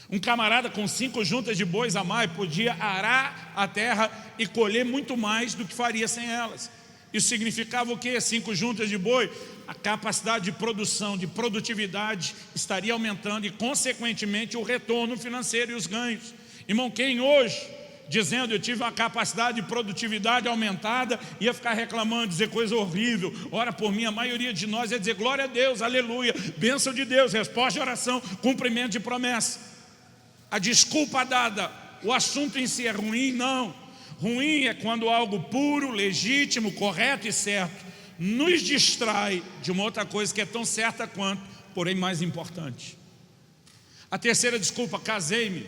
Um camarada com 5 juntas de bois a mais podia arar a terra e colher muito mais do que faria sem elas. Isso significava o quê? 5 juntas de boi? A capacidade de produção, de produtividade estaria aumentando e, consequentemente, o retorno financeiro e os ganhos. Irmão, quem hoje, dizendo eu tive uma capacidade de produtividade aumentada, ia ficar reclamando, dizer coisa horrível, ora por mim? A maioria de nós ia dizer: glória a Deus, aleluia, bênção de Deus, resposta de oração, cumprimento de promessa. A desculpa dada, o assunto em si é ruim? Não. Ruim é quando algo puro, legítimo, correto e certo nos distrai de uma outra coisa que é tão certa quanto, porém mais importante. A terceira desculpa: casei-me,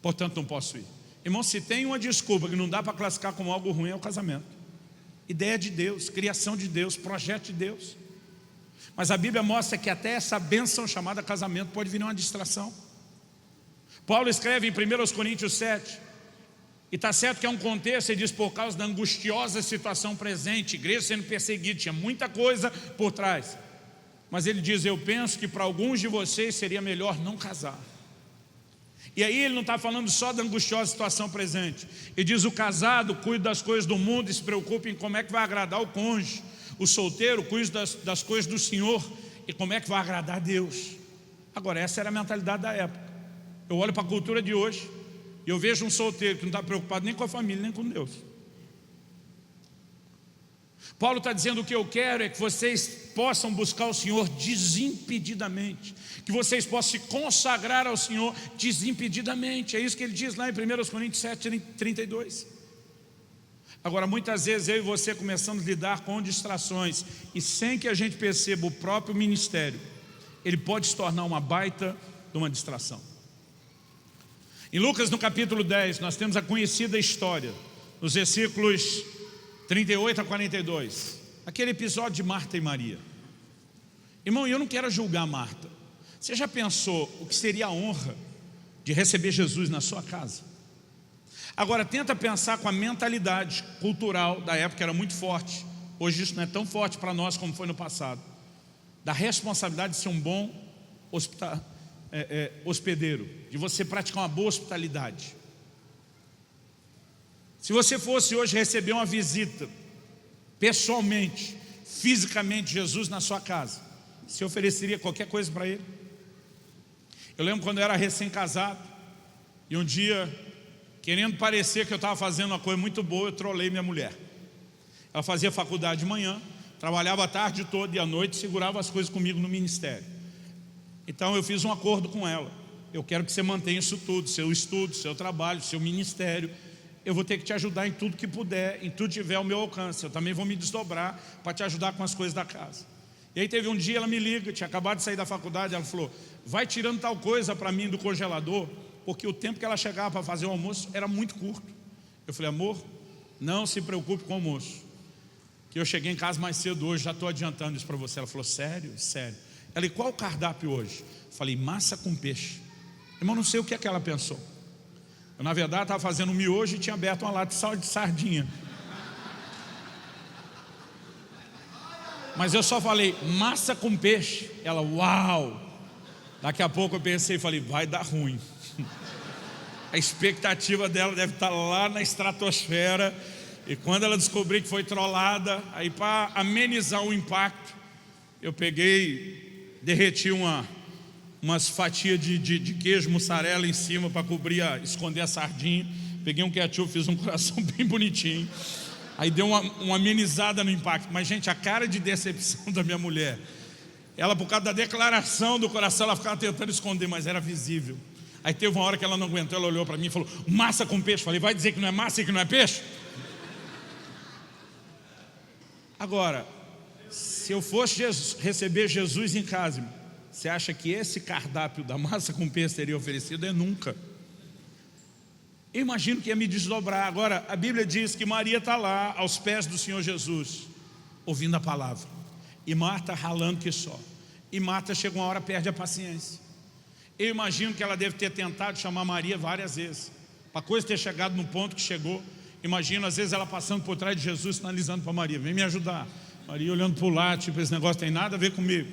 portanto não posso ir. Irmão, se tem uma desculpa que não dá para classificar como algo ruim, é o casamento. Ideia de Deus, criação de Deus, projeto de Deus. Mas a Bíblia mostra que até essa bênção chamada casamento pode vir uma distração. Paulo escreve em 1 Coríntios 7, e está certo que é um contexto, ele diz: por causa da angustiosa situação presente, igreja sendo perseguida, tinha muita coisa por trás. Mas ele diz: eu penso que para alguns de vocês seria melhor não casar. E aí ele não está falando só da angustiosa situação presente. Ele diz: o casado cuida das coisas do mundo e se preocupa em como é que vai agradar o cônjuge. O solteiro cuida das coisas do Senhor e como é que vai agradar a Deus. Agora, essa era a mentalidade da época. Eu olho para a cultura de hoje e eu vejo um solteiro que não está preocupado nem com a família, nem com Deus. Paulo está dizendo: o que eu quero é que vocês possam buscar o Senhor desimpedidamente, que vocês possam se consagrar ao Senhor desimpedidamente. É isso que ele diz lá em 1 Coríntios 7, 32. Agora, muitas vezes eu e você começamos a lidar com distrações, e sem que a gente perceba, o próprio ministério, ele pode se tornar uma baita de uma distração. Em Lucas, no capítulo 10, nós temos a conhecida história, nos versículos 38 a 42, aquele episódio de Marta e Maria. Irmão, eu não quero julgar Marta. Você já pensou o que seria a honra de receber Jesus na sua casa? Agora, tenta pensar com a mentalidade cultural da época, que era muito forte. Hoje isso não é tão forte para nós como foi no passado. Da responsabilidade de ser um bom hospedeiro, de você praticar uma boa hospitalidade. Se você fosse hoje receber uma visita, pessoalmente, fisicamente, Jesus na sua casa, você ofereceria qualquer coisa para ele? Eu lembro quando eu era recém-casado, e um dia querendo parecer que eu estava fazendo uma coisa muito boa, eu trolei minha mulher. Ela fazia faculdade de manhã, trabalhava a tarde toda e à noite segurava as coisas comigo no ministério. Então eu fiz um acordo com ela: eu quero que você mantenha isso tudo, seu estudo, seu trabalho, seu ministério. Eu vou ter que te ajudar em tudo que puder, em tudo que tiver ao meu alcance. Eu também vou me desdobrar para te ajudar com as coisas da casa. E aí teve um dia, ela me liga, tinha acabado de sair da faculdade, ela falou: vai tirando tal coisa para mim do congelador, porque o tempo que ela chegava para fazer o almoço era muito curto. Eu falei: amor, não se preocupe com o almoço, que eu cheguei em casa mais cedo hoje, já estou adiantando isso para você. Ela falou: sério? Sério. Ela: e qual o cardápio hoje? Eu falei: massa com peixe. Irmão, não sei o que é que ela pensou. Eu, na verdade, estava fazendo um miojo e tinha aberto uma lata de sardinha. Mas eu só falei: massa com peixe. Ela: uau. Daqui a pouco eu pensei e falei: vai dar ruim. A expectativa dela deve estar lá na estratosfera. E quando ela descobrir que foi trollada, aí para amenizar o impacto, eu peguei, derreti umas fatias de queijo mussarela em cima para cobrir, esconder a sardinha. Peguei um ketchup, fiz um coração bem bonitinho. Aí deu uma amenizada no impacto. Mas, gente, a cara de decepção da minha mulher, ela, por causa da declaração do coração, ela ficava tentando esconder, mas era visível. Aí teve uma hora que ela não aguentou, ela olhou para mim e falou: massa com peixe. Falei: vai dizer que não é massa e que não é peixe? Agora, se eu fosse receber Jesus em casa, você acha que esse cardápio da massa com peixe seria oferecido? É nunca. Eu imagino que ia me desdobrar. Agora, a Bíblia diz que Maria está lá, aos pés do Senhor Jesus, ouvindo a palavra, e Marta ralando que só. E Marta, chega uma hora, perde a paciência. Eu imagino que ela deve ter tentado chamar Maria várias vezes, para a coisa ter chegado no ponto que chegou. Imagino, às vezes, ela passando por trás de Jesus, sinalizando para Maria: vem me ajudar. Maria olhando para o lado, tipo, esse negócio tem nada a ver comigo.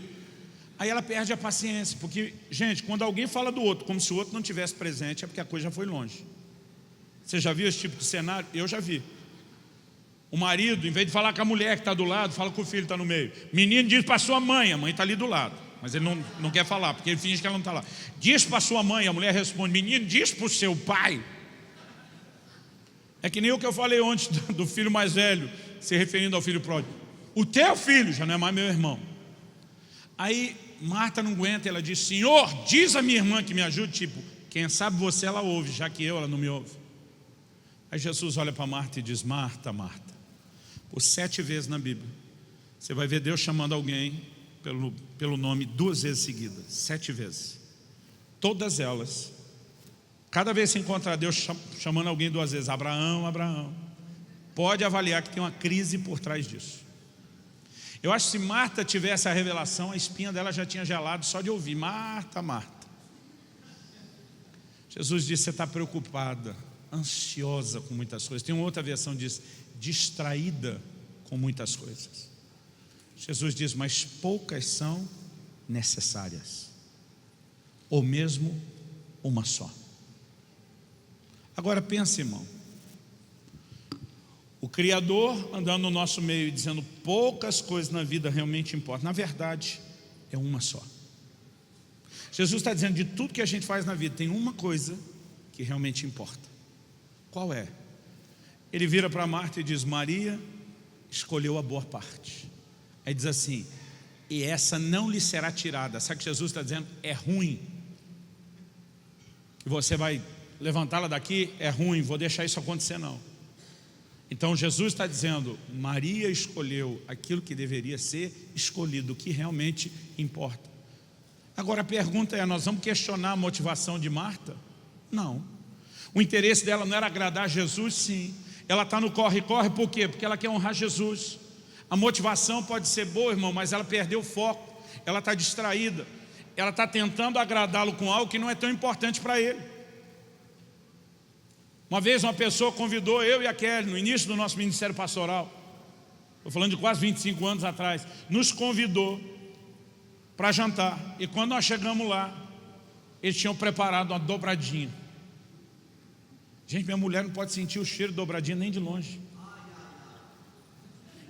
Aí ela perde a paciência, porque, gente, quando alguém fala do outro como se o outro não tivesse presente, é porque a coisa já foi longe. Você já viu esse tipo de cenário? Eu já vi. O marido, em vez de falar com a mulher que está do lado, fala com o filho que está no meio. Menino diz para sua mãe, a mãe está ali do lado, mas ele não quer falar, porque ele finge que ela não está lá. Diz para sua mãe, a mulher responde: menino, diz para o seu pai. É que nem o que eu falei ontem do filho mais velho, se referindo ao filho pródigo: o teu filho já não é mais meu irmão. Aí Marta não aguenta, ela diz: Senhor, diz a minha irmã que me ajude. Tipo, quem sabe você ela ouve, já que ela não me ouve. Aí Jesus olha para Marta e diz: Marta, Marta. Por 7 vezes na Bíblia você vai ver Deus chamando alguém pelo nome 2 vezes seguidas, 7 vezes. Todas elas, cada vez que se encontra Deus chamando alguém 2 vezes: Abraão, Abraão. Pode avaliar que tem uma crise por trás disso. Eu acho que se Marta tivesse a revelação, a espinha dela já tinha gelado só de ouvir: Marta, Marta. Jesus disse: você está preocupada, ansiosa com muitas coisas. Tem uma outra versão que diz: distraída com muitas coisas. Jesus diz: mas poucas são necessárias, ou mesmo uma só. Agora pense, irmão, o Criador andando no nosso meio e dizendo: poucas coisas na vida realmente importam. Na verdade, é uma só. Jesus está dizendo: de tudo que a gente faz na vida, tem uma coisa que realmente importa. Qual é? Ele vira para Marta e diz: Maria escolheu a boa parte. Aí diz assim: e essa não lhe será tirada. Sabe o que Jesus está dizendo? É ruim. E você vai levantá-la daqui? É ruim, vou deixar isso acontecer não. Então Jesus está dizendo: Maria escolheu aquilo que deveria ser escolhido, o que realmente importa. Agora a pergunta é: nós vamos questionar a motivação de Marta? Não. O interesse dela não era agradar Jesus? Sim. Ela está no corre-corre por quê? Porque ela quer honrar Jesus. A motivação pode ser boa, irmão, mas ela perdeu o foco. Ela está distraída. Ela está tentando agradá-lo com algo que não é tão importante para ele. Uma vez uma pessoa convidou eu e a Kelly, no início do nosso ministério pastoral, estou falando de quase 25 anos atrás, nos convidou para jantar. E quando nós chegamos lá, eles tinham preparado uma dobradinha. Gente, minha mulher não pode sentir o cheiro de dobradinha nem de longe.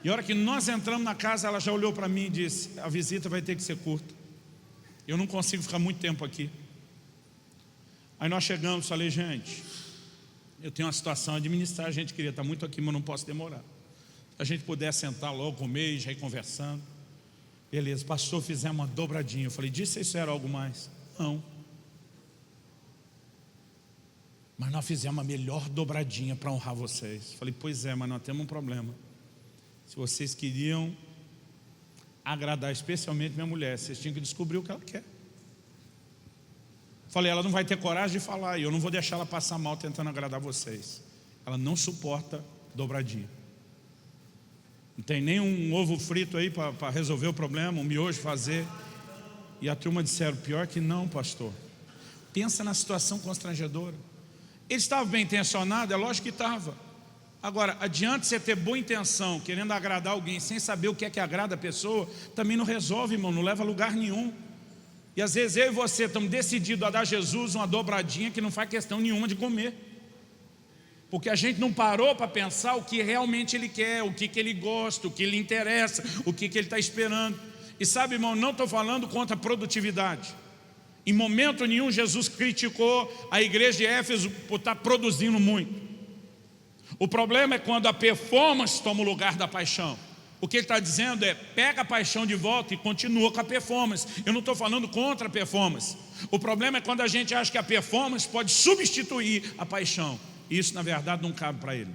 E a hora que nós entramos na casa, ela já olhou para mim e disse: a visita vai ter que ser curta, eu não consigo ficar muito tempo aqui. Aí nós chegamos, falei: gente, Eu tenho uma situação a administrar, a gente queria estar muito aqui, mas não posso demorar. Se a gente puder sentar logo, comer e já ir conversando. Beleza, pastor, fizemos uma dobradinha. Eu falei, disse se isso era algo mais? Não. Mas nós fizemos a melhor dobradinha para honrar vocês. Eu falei, pois é, mas nós temos um problema. Se vocês queriam agradar especialmente minha mulher, vocês tinham que descobrir o que ela quer. Falei, ela não vai ter coragem de falar e eu não vou deixar ela passar mal tentando agradar vocês. Ela não suporta dobradinha. Não tem nem um ovo frito aí para resolver o problema, um miojo fazer. E a turma disseram, pior que não, pastor. Pensa na situação constrangedora. Eles estavam bem intencionados, é lógico que estava. Agora, adiante você ter boa intenção, querendo agradar alguém, sem saber o que é que agrada a pessoa, também não resolve, irmão, não leva a lugar nenhum. E às vezes eu e você estamos decididos a dar a Jesus uma dobradinha que não faz questão nenhuma de comer. Porque a gente não parou para pensar o que realmente Ele quer, o que Ele gosta, o que Ele interessa, o que Ele está esperando. E sabe, irmão, não estou falando contra a produtividade. Em momento nenhum Jesus criticou a igreja de Éfeso por estar produzindo muito. O problema é quando a performance toma o lugar da paixão. O que ele está dizendo é, pega a paixão de volta e continua com a performance. Eu não estou falando contra a performance. O problema é quando a gente acha que a performance pode substituir a paixão. E isso, na verdade, não cabe para ele.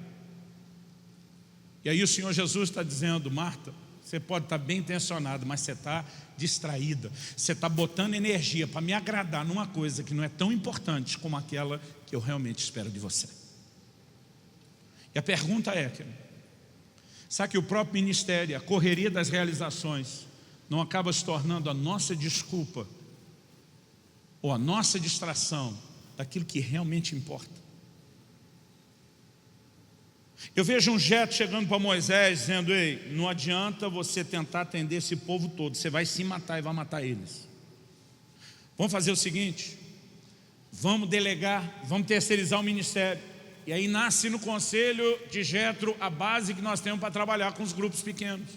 E aí o Senhor Jesus está dizendo, Marta, você pode estar bem intencionada, mas você está distraída. Você está botando energia para me agradar numa coisa que não é tão importante como aquela que eu realmente espero de você. E a pergunta é, sabe que o próprio ministério, a correria das realizações, não acaba se tornando a nossa desculpa ou a nossa distração daquilo que realmente importa? Eu vejo um Jetro chegando para Moisés dizendo, ei, não adianta você tentar atender esse povo todo, você vai se matar e vai matar eles. Vamos fazer o seguinte, vamos delegar, vamos terceirizar o ministério. E aí nasce no conselho de Jetro a base que nós temos para trabalhar com os grupos pequenos.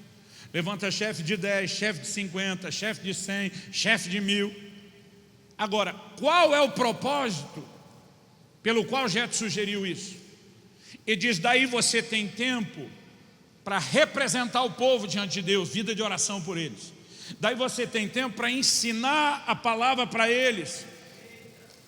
Levanta chefe de 10, chefe de 50, chefe de 100, chefe de 1000. Agora, qual é o propósito pelo qual Jetro sugeriu isso? Ele diz, daí você tem tempo para representar o povo diante de Deus, vida de oração por eles. Daí você tem tempo para ensinar a palavra para eles.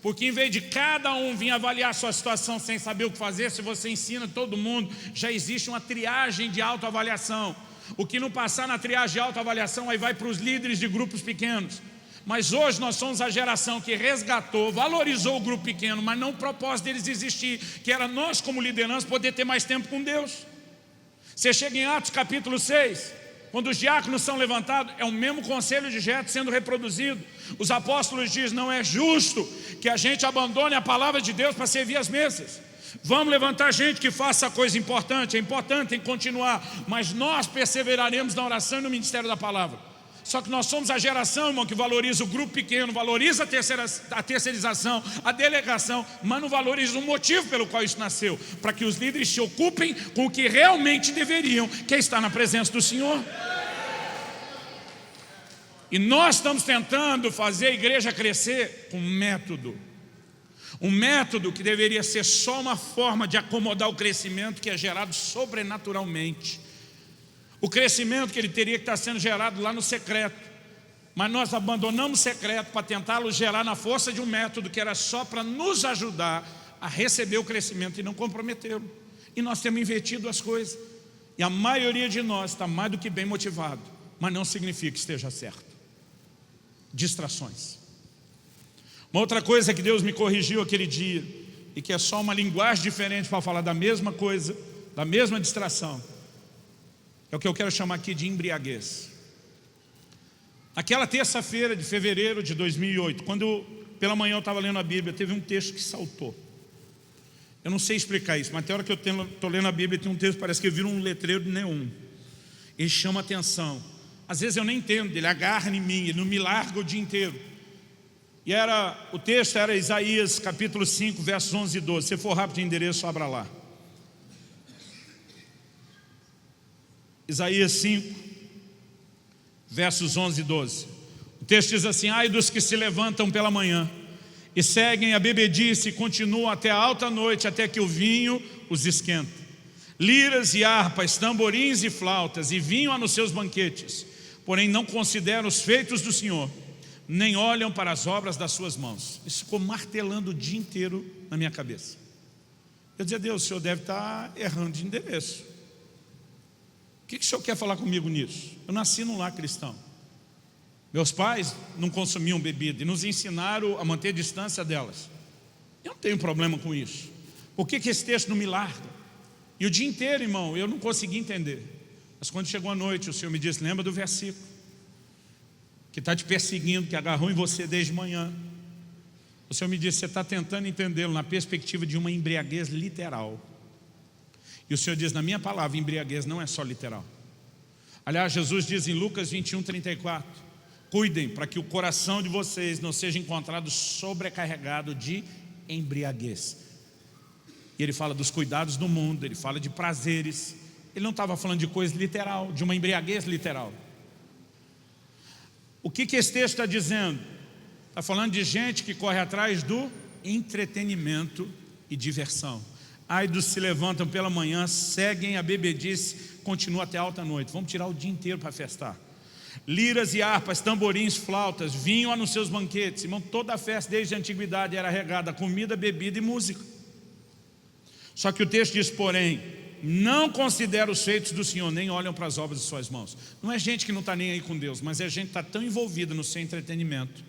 Porque em vez de cada um vir avaliar a sua situação sem saber o que fazer, se você ensina todo mundo, já existe uma triagem de autoavaliação. O que não passar na triagem de autoavaliação, aí vai para os líderes de grupos pequenos. Mas hoje nós somos a geração que resgatou, valorizou o grupo pequeno, mas não o propósito deles existir, que era nós como liderança poder ter mais tempo com Deus. Você chega em Atos capítulo 6, quando os diáconos são levantados, é o mesmo conselho de Jetro sendo reproduzido. Os apóstolos dizem, não é justo que a gente abandone a palavra de Deus para servir as mesas. Vamos levantar gente que faça coisa importante, é importante, tem que continuar, mas nós perseveraremos na oração e no ministério da palavra. Só que nós somos a geração, irmão, que valoriza o grupo pequeno, valoriza a terceirização, a delegação, mas não valoriza o motivo pelo qual isso nasceu, para que os líderes se ocupem com o que realmente deveriam, que é estar na presença do Senhor. E nós estamos tentando fazer a igreja crescer com método. Um método que deveria ser só uma forma de acomodar o crescimento que é gerado sobrenaturalmente. O crescimento que ele teria que estar sendo gerado lá no secreto. Mas nós abandonamos o secreto para tentá-lo gerar na força de um método que era só para nos ajudar a receber o crescimento e não comprometê-lo. E nós temos invertido as coisas. E a maioria de nós está mais do que bem motivado, mas não significa que esteja certo. Distrações. Uma outra coisa que Deus me corrigiu aquele dia, e que é só uma linguagem diferente para falar da mesma coisa, da mesma distração, é o que eu quero chamar aqui de embriaguez. Aquela terça-feira de fevereiro de 2008, quando pela manhã eu estava lendo a Bíblia, teve um texto que saltou. Eu não sei explicar isso, mas tem hora que eu estou lendo a Bíblia, tem um texto, parece que vira um letreiro de neon. Ele chama atenção. Às vezes eu nem entendo, ele agarra em mim, ele não me larga o dia inteiro. E o texto era Isaías capítulo 5, versos 11 e 12. Se for rápido de endereço, abra lá. Isaías 5, versos 11 e 12. O texto diz assim, ai dos que se levantam pela manhã e seguem a bebedice e continuam até a alta noite, até que o vinho os esquenta. Liras e harpas, tamborins e flautas, e vinho há nos seus banquetes, porém não consideram os feitos do Senhor, nem olham para as obras das suas mãos. Isso ficou martelando o dia inteiro na minha cabeça. Eu dizia: Deus, o Senhor deve estar errando de endereço. O que o Senhor quer falar comigo nisso? Eu nasci num lar cristão. Meus pais não consumiam bebida e nos ensinaram a manter distância delas. Eu não tenho problema com isso. Por que esse texto não me larga? E o dia inteiro, irmão, eu não consegui entender. Mas quando chegou a noite, o Senhor me disse: lembra do versículo que está te perseguindo, que agarrou em você desde manhã. O Senhor me disse: você está tentando entendê-lo na perspectiva de uma embriaguez literal. E o Senhor diz: na minha palavra, embriaguez não é só literal. Aliás, Jesus diz em Lucas 21:34: cuidem para que o coração de vocês não seja encontrado sobrecarregado de embriaguez. E ele fala dos cuidados do mundo, ele fala de prazeres. Ele não estava falando de coisa literal, de uma embriaguez literal. O que esse texto está dizendo? Está falando de gente que corre atrás do entretenimento e diversão. Ai dos se levantam pela manhã, seguem a bebedice, continuam até alta noite. Vamos tirar o dia inteiro para festar. Liras e harpas, tamborins, flautas, vinho há nos seus banquetes. Irmão, toda a festa desde a antiguidade era regada a comida, bebida e música. Só que o texto diz: porém, não consideram os feitos do Senhor, nem olham para as obras de suas mãos. Não é gente que não está nem aí com Deus, mas é gente que está tão envolvida no seu entretenimento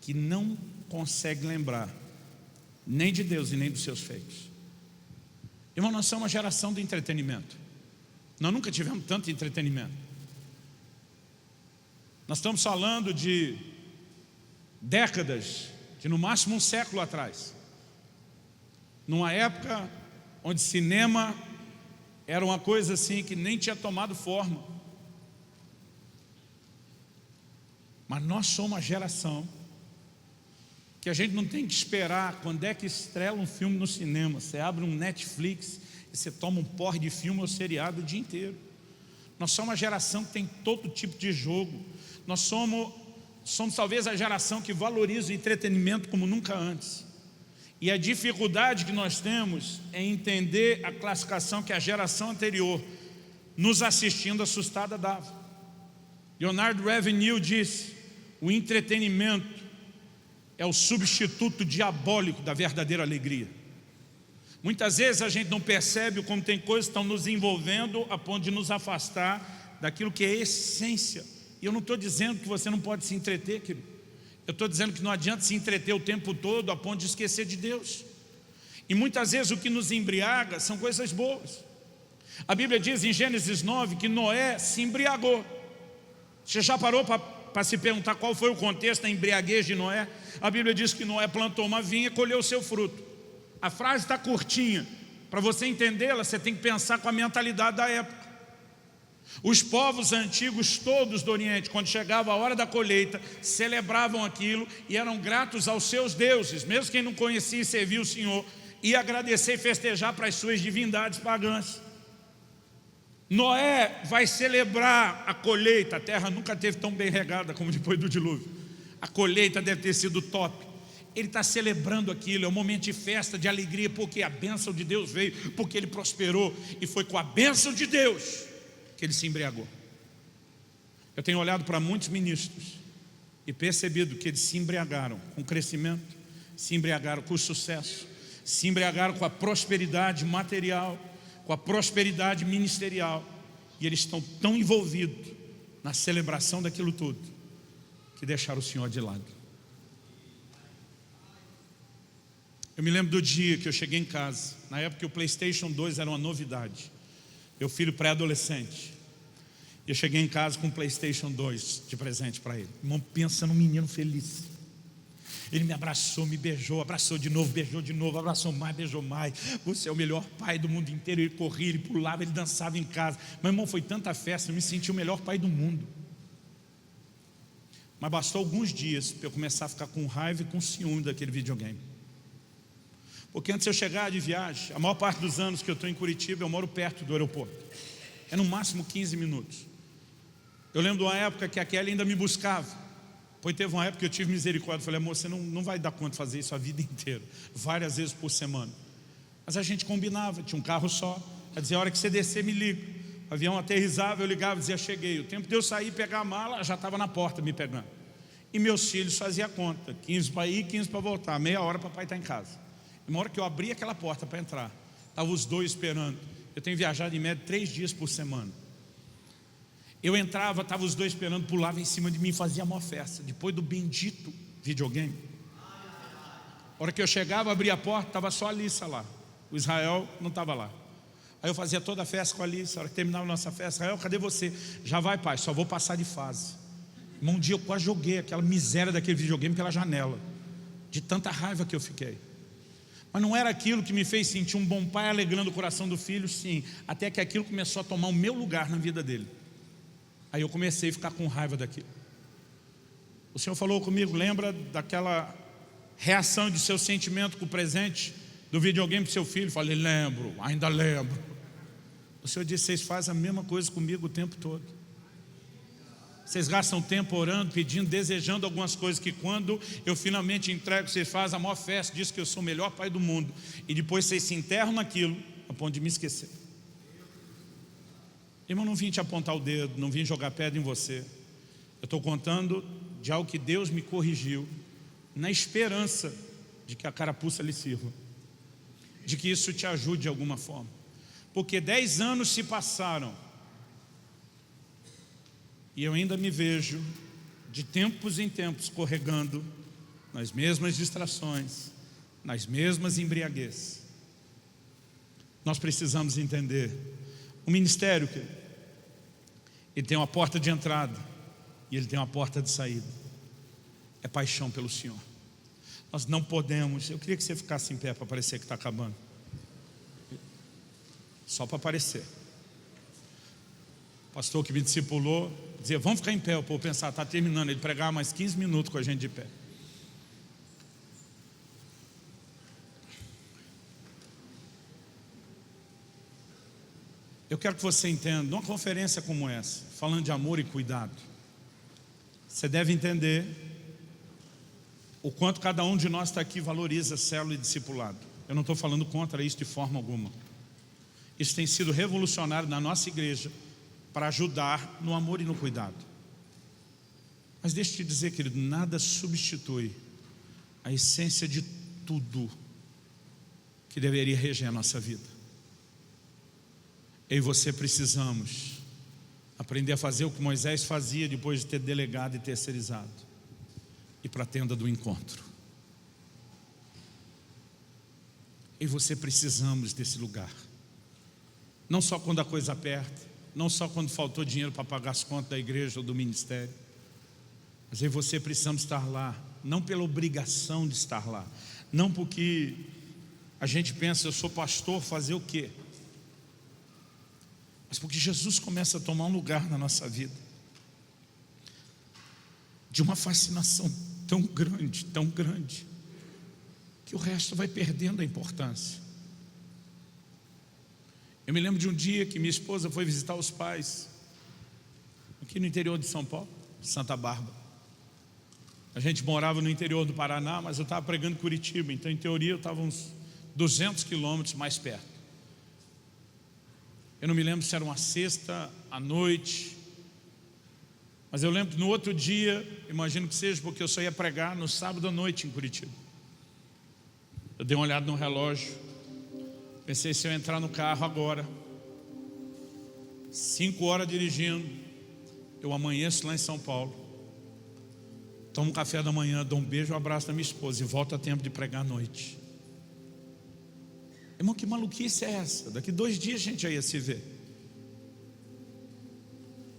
que não consegue lembrar nem de Deus e nem dos seus feitos. Irmão, nós somos uma geração de entretenimento. Nós nunca tivemos tanto entretenimento. Nós estamos falando de décadas, de no máximo um século atrás, numa época onde cinema era uma coisa assim que nem tinha tomado forma. Mas nós somos uma geração que a gente não tem que esperar quando é que estrela um filme no cinema. Você abre um Netflix e você toma um porre de filme ou seriado o dia inteiro. Nós somos uma geração que tem todo tipo de jogo. Nós somos talvez a geração que valoriza o entretenimento como nunca antes. E a dificuldade que nós temos é entender a classificação que a geração anterior, nos assistindo assustada, dava. Leonard Ravenhill disse: o entretenimento é o substituto diabólico da verdadeira alegria. Muitas vezes a gente não percebe como tem coisas que estão nos envolvendo a ponto de nos afastar daquilo que é essência. E eu não estou dizendo que você não pode se entreter, querido. Eu estou dizendo que não adianta se entreter o tempo todo a ponto de esquecer de Deus. E muitas vezes o que nos embriaga são coisas boas. A Bíblia diz em Gênesis 9 que Noé se embriagou. Você já parou para se perguntar qual foi o contexto da embriaguez de Noé? A Bíblia diz que Noé plantou uma vinha e colheu o seu fruto. A frase está curtinha. Para você entendê-la, você tem que pensar com a mentalidade da época. Os povos antigos todos do Oriente, quando chegava a hora da colheita, celebravam aquilo e eram gratos aos seus deuses. Mesmo quem não conhecia e servia o Senhor, ia agradecer e festejar para as suas divindades pagãs. Noé vai celebrar a colheita. A terra nunca teve tão bem regada como depois do dilúvio. A colheita deve ter sido top. Ele está celebrando aquilo, é um momento de festa, de alegria, porque a bênção de Deus veio, porque ele prosperou. E foi com a bênção de Deus que ele se embriagou. Eu tenho olhado para muitos ministros e percebido que eles se embriagaram com o crescimento, se embriagaram com o sucesso, se embriagaram com a prosperidade material, com a prosperidade ministerial, e eles estão tão envolvidos na celebração daquilo tudo que deixaram o Senhor de lado. Eu me lembro do dia que eu cheguei em casa, na época que o PlayStation 2 era uma novidade. Meu filho pré-adolescente. Eu cheguei em casa com um PlayStation 2 de presente para ele. Irmão, pensa num menino feliz. Ele me abraçou, me beijou, abraçou de novo, beijou de novo, abraçou mais, beijou mais. Você é o melhor pai do mundo inteiro. Ele corria, ele pulava, ele dançava em casa. Meu irmão, foi tanta festa, eu me senti o melhor pai do mundo. Mas bastou alguns dias para eu começar a ficar com raiva e com ciúme daquele videogame. Porque antes de eu chegar de viagem, a maior parte dos anos que eu estou em Curitiba, eu moro perto do aeroporto. É no máximo 15 minutos. Eu lembro de uma época que a Kelly ainda me buscava. Pois teve uma época que eu tive misericórdia. Falei, amor, você não vai dar conta de fazer isso a vida inteira, várias vezes por semana. Mas a gente combinava, tinha um carro só. Quer dizer, a hora que você descer, me liga. O avião aterrissava, eu ligava e dizia, cheguei. O tempo de eu sair e pegar a mala, já estava na porta me pegando. E meus filhos faziam a conta, 15 para ir, 15 para voltar, meia hora para o papai estar em casa. E uma hora que eu abri aquela porta para entrar, estavam os dois esperando. Eu tenho viajado em média 3 dias por semana. Eu entrava, estavam os dois esperando, pulavam em cima de mim, fazia a maior festa. Depois do bendito videogame. A hora que eu chegava, abria a porta, estava só a Alissa lá. O Israel não estava lá. Aí eu fazia toda a festa com a Alissa. A hora que terminava a nossa festa, Israel, cadê você? Já vai, pai, só vou passar de fase. Um dia eu quase joguei aquela miséria daquele videogame pela janela, de tanta raiva que eu fiquei. Mas não era aquilo que me fez sentir um bom pai alegrando o coração do filho, sim. Até que aquilo começou a tomar o meu lugar na vida dele. Aí eu comecei a ficar com raiva daquilo. O Senhor falou comigo, lembra daquela reação de seu sentimento com o presente do videogame para o seu filho? Eu falei, lembro, ainda lembro. O Senhor disse, vocês fazem a mesma coisa comigo o tempo todo. Vocês gastam tempo orando, pedindo, desejando algumas coisas que quando eu finalmente entrego, vocês fazem a maior festa, diz que eu sou o melhor pai do mundo. E depois vocês se enterram naquilo, a ponto de me esquecer. Irmão, não vim te apontar o dedo, não vim jogar pedra em você. Eu estou contando de algo que Deus me corrigiu, na esperança de que a carapuça lhe sirva, de que isso te ajude de alguma forma. Porque 10 anos se passaram e eu ainda me vejo de tempos em tempos escorregando nas mesmas distrações, nas mesmas embriaguez. Nós precisamos entender, o ministério, ele tem uma porta de entrada e ele tem uma porta de saída. É paixão pelo Senhor. Nós não podemos, eu queria que você ficasse em pé para parecer que está acabando. Só para aparecer. O pastor que me discipulou dizia, vamos ficar em pé, o povo pensar, está terminando. Ele pregava mais 15 minutos com a gente de pé. Eu quero que você entenda, numa conferência como essa, falando de amor e cuidado, você deve entender o quanto cada um de nós está aqui valoriza célula e discipulado. Eu não estou falando contra isso de forma alguma. Isso tem sido revolucionário na nossa igreja para ajudar no amor e no cuidado. Mas deixa eu te dizer, querido, nada substitui a essência de tudo que deveria reger a nossa vida. Eu e você precisamos aprender a fazer o que Moisés fazia depois de ter delegado e terceirizado. Ir para a tenda do encontro. Eu e você precisamos desse lugar. Não só quando a coisa aperta, não só quando faltou dinheiro para pagar as contas da igreja ou do ministério. Mas eu e você precisamos estar lá, não pela obrigação de estar lá. Não porque a gente pensa, eu sou pastor, fazer o quê? Mas porque Jesus começa a tomar um lugar na nossa vida, de uma fascinação tão grande, que o resto vai perdendo a importância. Eu me lembro de um dia que minha esposa foi visitar os pais, aqui no interior de São Paulo, Santa Bárbara. A gente morava no interior do Paraná, mas eu estava pregando em Curitiba, então em teoria eu estava uns 200 quilômetros mais perto. Eu não me lembro se era uma sexta à noite, mas eu lembro que no outro dia, imagino que seja porque eu só ia pregar no sábado à noite em Curitiba. Eu dei uma olhada no relógio, pensei, se eu entrar no carro agora, 5 horas dirigindo, eu amanheço lá em São Paulo, tomo um café da manhã, dou um beijo, um abraço da minha esposa e volto a tempo de pregar à noite. Irmão, que maluquice é essa? Daqui 2 dias a gente já ia se ver.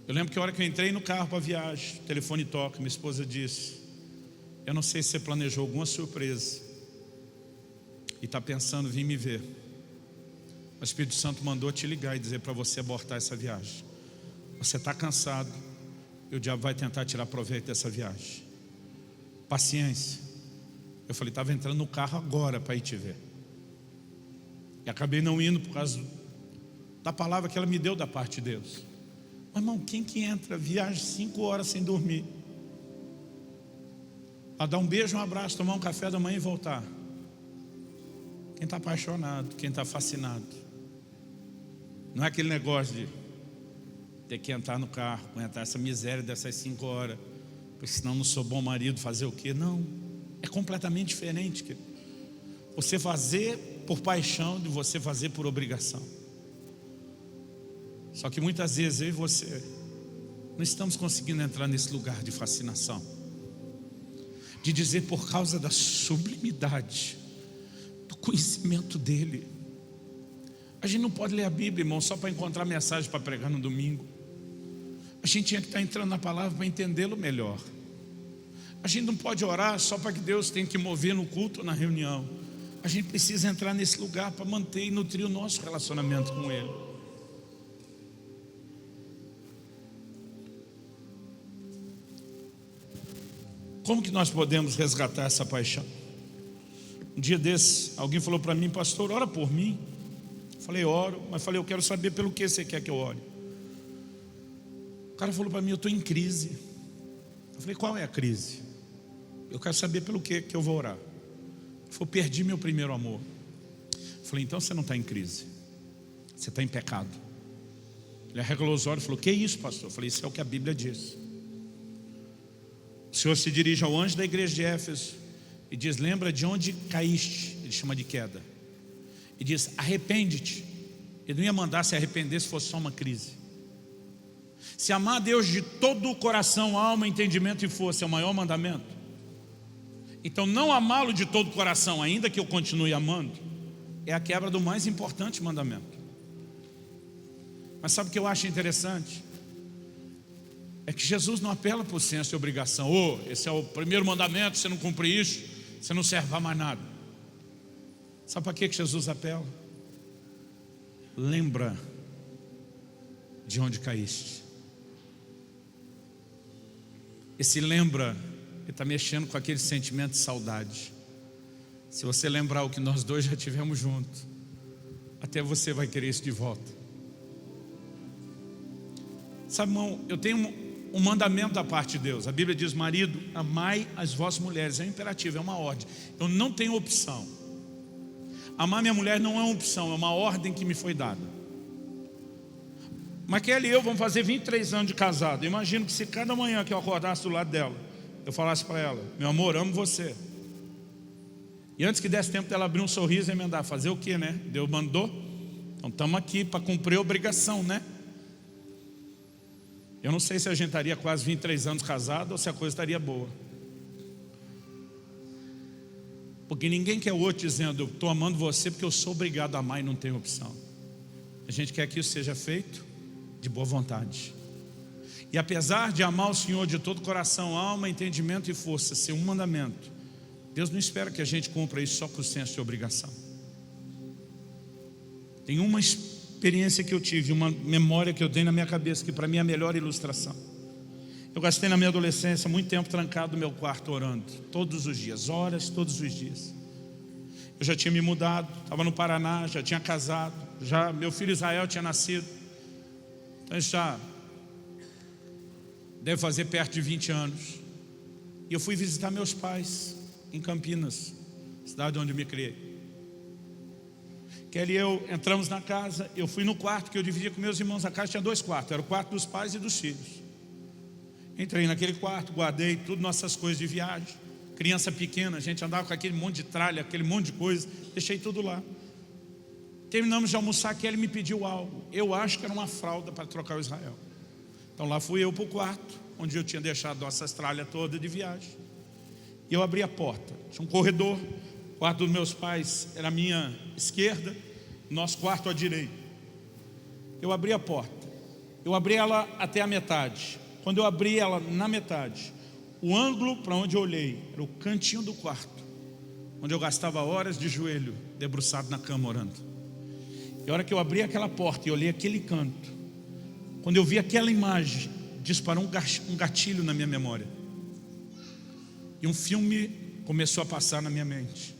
Eu lembro que a hora que eu entrei no carro para a viagem, o telefone toca, minha esposa disse, eu não sei se você planejou alguma surpresa e está pensando em vir me ver. O Espírito Santo mandou te ligar e dizer para você abortar essa viagem. Você está cansado e o diabo vai tentar tirar proveito dessa viagem. Paciência. Eu falei, estava entrando no carro agora para ir te ver. E acabei não indo por causa da palavra que ela me deu da parte de Deus. Mas irmão, quem que entra, viaja 5 horas sem dormir? a dar um beijo, um abraço, tomar um café da manhã e voltar. Quem está apaixonado, quem está fascinado. Não é aquele negócio de ter que entrar no carro, aguentar essa miséria dessas 5 horas, porque senão não sou bom marido, fazer o quê? Não, é completamente diferente, querido. Você fazer por paixão de você fazer por obrigação. Só que muitas vezes eu e você não estamos conseguindo entrar nesse lugar de fascinação, de dizer por causa da sublimidade do conhecimento dele. A gente não pode ler a Bíblia, irmão, só para encontrar mensagem para pregar no domingo. A gente tinha que estar entrando na palavra para entendê-lo melhor. A gente não pode orar só para que Deus tenha que mover no culto ou na reunião. A gente precisa entrar nesse lugar para manter e nutrir o nosso relacionamento com Ele. Como que nós podemos resgatar essa paixão? Um dia desse, alguém falou para mim: pastor, ora por mim. Eu falei: oro, mas falei: eu quero saber pelo que você quer que eu ore. O cara falou para mim: eu estou em crise. Eu falei: qual é a crise? Eu quero saber pelo que eu vou orar. Ele falou: perdi meu primeiro amor. Eu falei: então você não está em crise, você está em pecado. Ele arregalou os olhos e falou: que isso, pastor? Eu falei: isso é o que a Bíblia diz. O Senhor se dirige ao anjo da igreja de Éfeso e diz: lembra de onde caíste. Ele chama de queda. E diz: arrepende-te. Ele não ia mandar se arrepender se fosse só uma crise. Se amar a Deus de todo o coração, alma, entendimento e força é o maior mandamento, então não amá-lo de todo o coração, ainda que eu continue amando, é a quebra do mais importante mandamento. Mas sabe o que eu acho interessante? É que Jesus não apela para o senso de obrigação. Esse é o primeiro mandamento, você não cumprir isso, você não serve para mais nada. Sabe para que Jesus apela? Lembra de onde caíste. Esse lembra, ele está mexendo com aquele sentimento de saudade. Se você lembrar o que nós dois já tivemos juntos, até você vai querer isso de volta. Sabe, irmão, eu tenho um mandamento da parte de Deus. A Bíblia diz: marido, amai as vossas mulheres. É um imperativo, é uma ordem. Eu não tenho opção. Amar minha mulher não é uma opção, é uma ordem que me foi dada. Mas Kelly e eu vamos fazer 23 anos de casado. Eu imagino que se cada manhã que eu acordasse do lado dela, eu falasse para ela: meu amor, amo você. E antes que desse tempo dela abrir um sorriso e emendar, fazer o quê, né? Deus mandou. Então estamos aqui para cumprir a obrigação, né? Eu não sei se a gente estaria quase 23 anos casado ou se a coisa estaria boa. Porque ninguém quer o outro dizendo: eu estou amando você porque eu sou obrigado a amar e não tenho opção. A gente quer que isso seja feito de boa vontade. E apesar de amar o Senhor de todo coração, alma, entendimento e força ser um mandamento, Deus não espera que a gente cumpra isso só por senso de obrigação. Tem uma experiência que eu tive, uma memória que eu tenho na minha cabeça, que para mim é a melhor ilustração. Eu gastei na minha adolescência muito tempo trancado no meu quarto orando, todos os dias, horas todos os dias. Eu já tinha me mudado, estava no Paraná, já tinha casado, já meu filho Israel tinha nascido. Então já deve fazer perto de 20 anos. E eu fui visitar meus pais em Campinas, cidade onde eu me criei. Kelly e eu entramos na casa. Eu fui no quarto que eu dividia com meus irmãos. A casa tinha 2 quartos, era o quarto dos pais e dos filhos. Entrei naquele quarto, guardei tudo, nossas coisas de viagem. Criança pequena, a gente andava com aquele monte de tralha, aquele monte de coisa. Deixei tudo lá. Terminamos de almoçar, Kelly me pediu algo. Eu acho que era uma fralda para trocar o Israel. Então lá fui eu para o quarto, onde eu tinha deixado nossas tralhas todas de viagem. E eu abri a porta, tinha um corredor. O quarto dos meus pais era à minha esquerda, nosso quarto à direita. Eu abri a porta, eu abri ela até a metade. Quando eu abri ela na metade, o ângulo para onde eu olhei era o cantinho do quarto, onde eu gastava horas de joelho, debruçado na cama orando. E a hora que eu abri aquela porta e olhei aquele canto, quando eu vi aquela imagem, disparou um gatilho na minha memória. E um filme começou a passar na minha mente.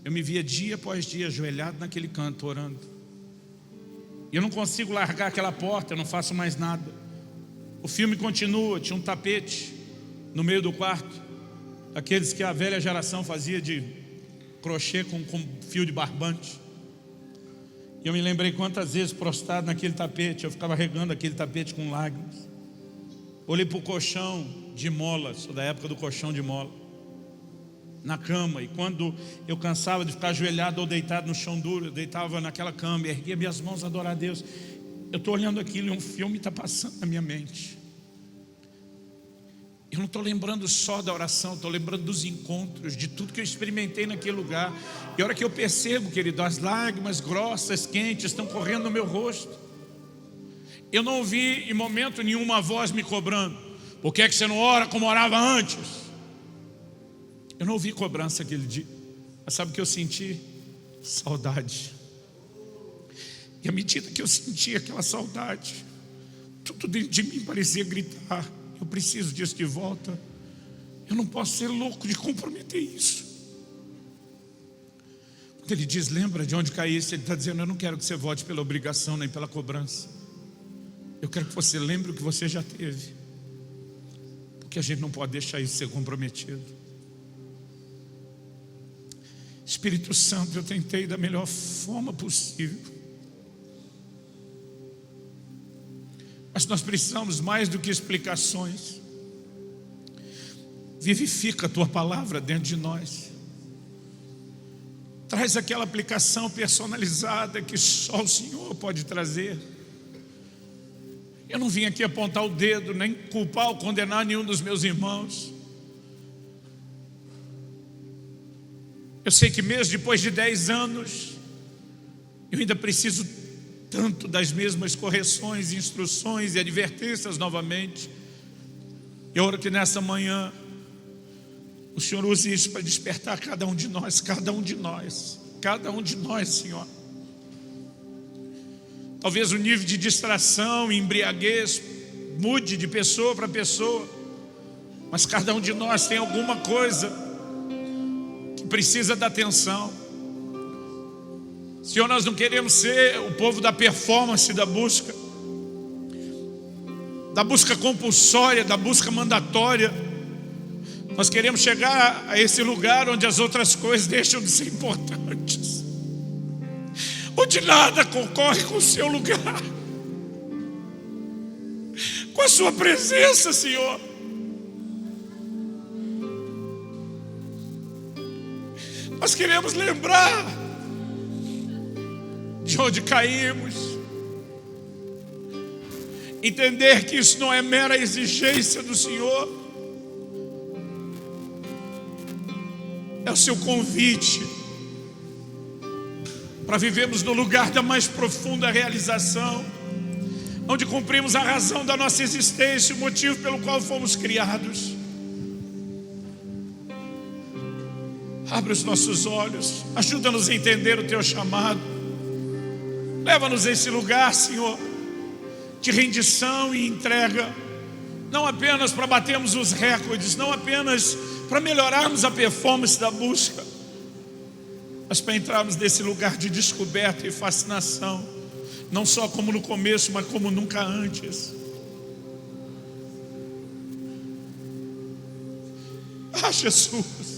Eu me via dia após dia ajoelhado naquele canto orando. E eu não consigo largar aquela porta, eu não faço mais nada. O filme continua, tinha um tapete no meio do quarto. aqueles que a velha geração fazia de crochê com fio de barbante. E eu me lembrei quantas vezes prostrado naquele tapete, eu ficava regando aquele tapete com lágrimas. Olhei para o colchão de mola, sou da época do colchão de mola, na cama, e quando eu cansava de ficar ajoelhado ou deitado no chão duro, eu deitava naquela cama e erguia minhas mãos a adorar a Deus. Eu estou olhando aquilo e um filme está passando na minha mente. Eu não estou lembrando só da oração, estou lembrando dos encontros, de tudo que eu experimentei naquele lugar. E a hora que eu percebo, querido, as lágrimas grossas, quentes, estão correndo no meu rosto. Eu não ouvi em momento nenhum uma voz me cobrando: por que é que você não ora como orava antes? Eu não ouvi cobrança aquele dia. Mas sabe o que eu senti? Saudade. E à medida que eu sentia aquela saudade, tudo dentro de mim parecia gritar: eu preciso disso de volta. Eu não posso ser louco de comprometer isso. Quando ele diz, lembra de onde caísse, ele está dizendo, eu não quero que você volte pela obrigação nem pela cobrança. Eu quero que você lembre o que você já teve. Porque a gente não pode deixar isso ser comprometido. Espírito Santo, eu tentei da melhor forma possível. Mas nós precisamos mais do que explicações. Vivifica a tua palavra dentro de nós. Traz aquela aplicação personalizada que só o Senhor pode trazer. Eu não vim aqui apontar o dedo, nem culpar ou condenar nenhum dos meus irmãos. Eu sei que mesmo depois de 10 anos, eu ainda preciso tanto das mesmas correções, instruções e advertências novamente. Eu oro que nessa manhã o Senhor use isso para despertar cada um de nós, Senhor. Talvez o nível de distração e embriaguez mude de pessoa para pessoa, mas cada um de nós tem alguma coisa que precisa da atenção. Senhor, nós não queremos ser o povo da performance, da busca compulsória, da busca mandatória. Nós queremos chegar a esse lugar onde as outras coisas deixam de ser importantes, onde nada concorre com o seu lugar, com a sua presença, Senhor. Nós queremos lembrar de onde caímos, entender que isso não é mera exigência do Senhor, é o seu convite para vivermos no lugar da mais profunda realização, onde cumprimos a razão da nossa existência, o motivo pelo qual fomos criados. Abre os nossos olhos, ajuda-nos a entender o teu chamado. Leva-nos a esse lugar, Senhor, de rendição e entrega, não apenas para batermos os recordes, não apenas para melhorarmos a performance da busca, mas para entrarmos nesse lugar de descoberta e fascinação, não só como no começo, mas como nunca antes. Ah, Jesus,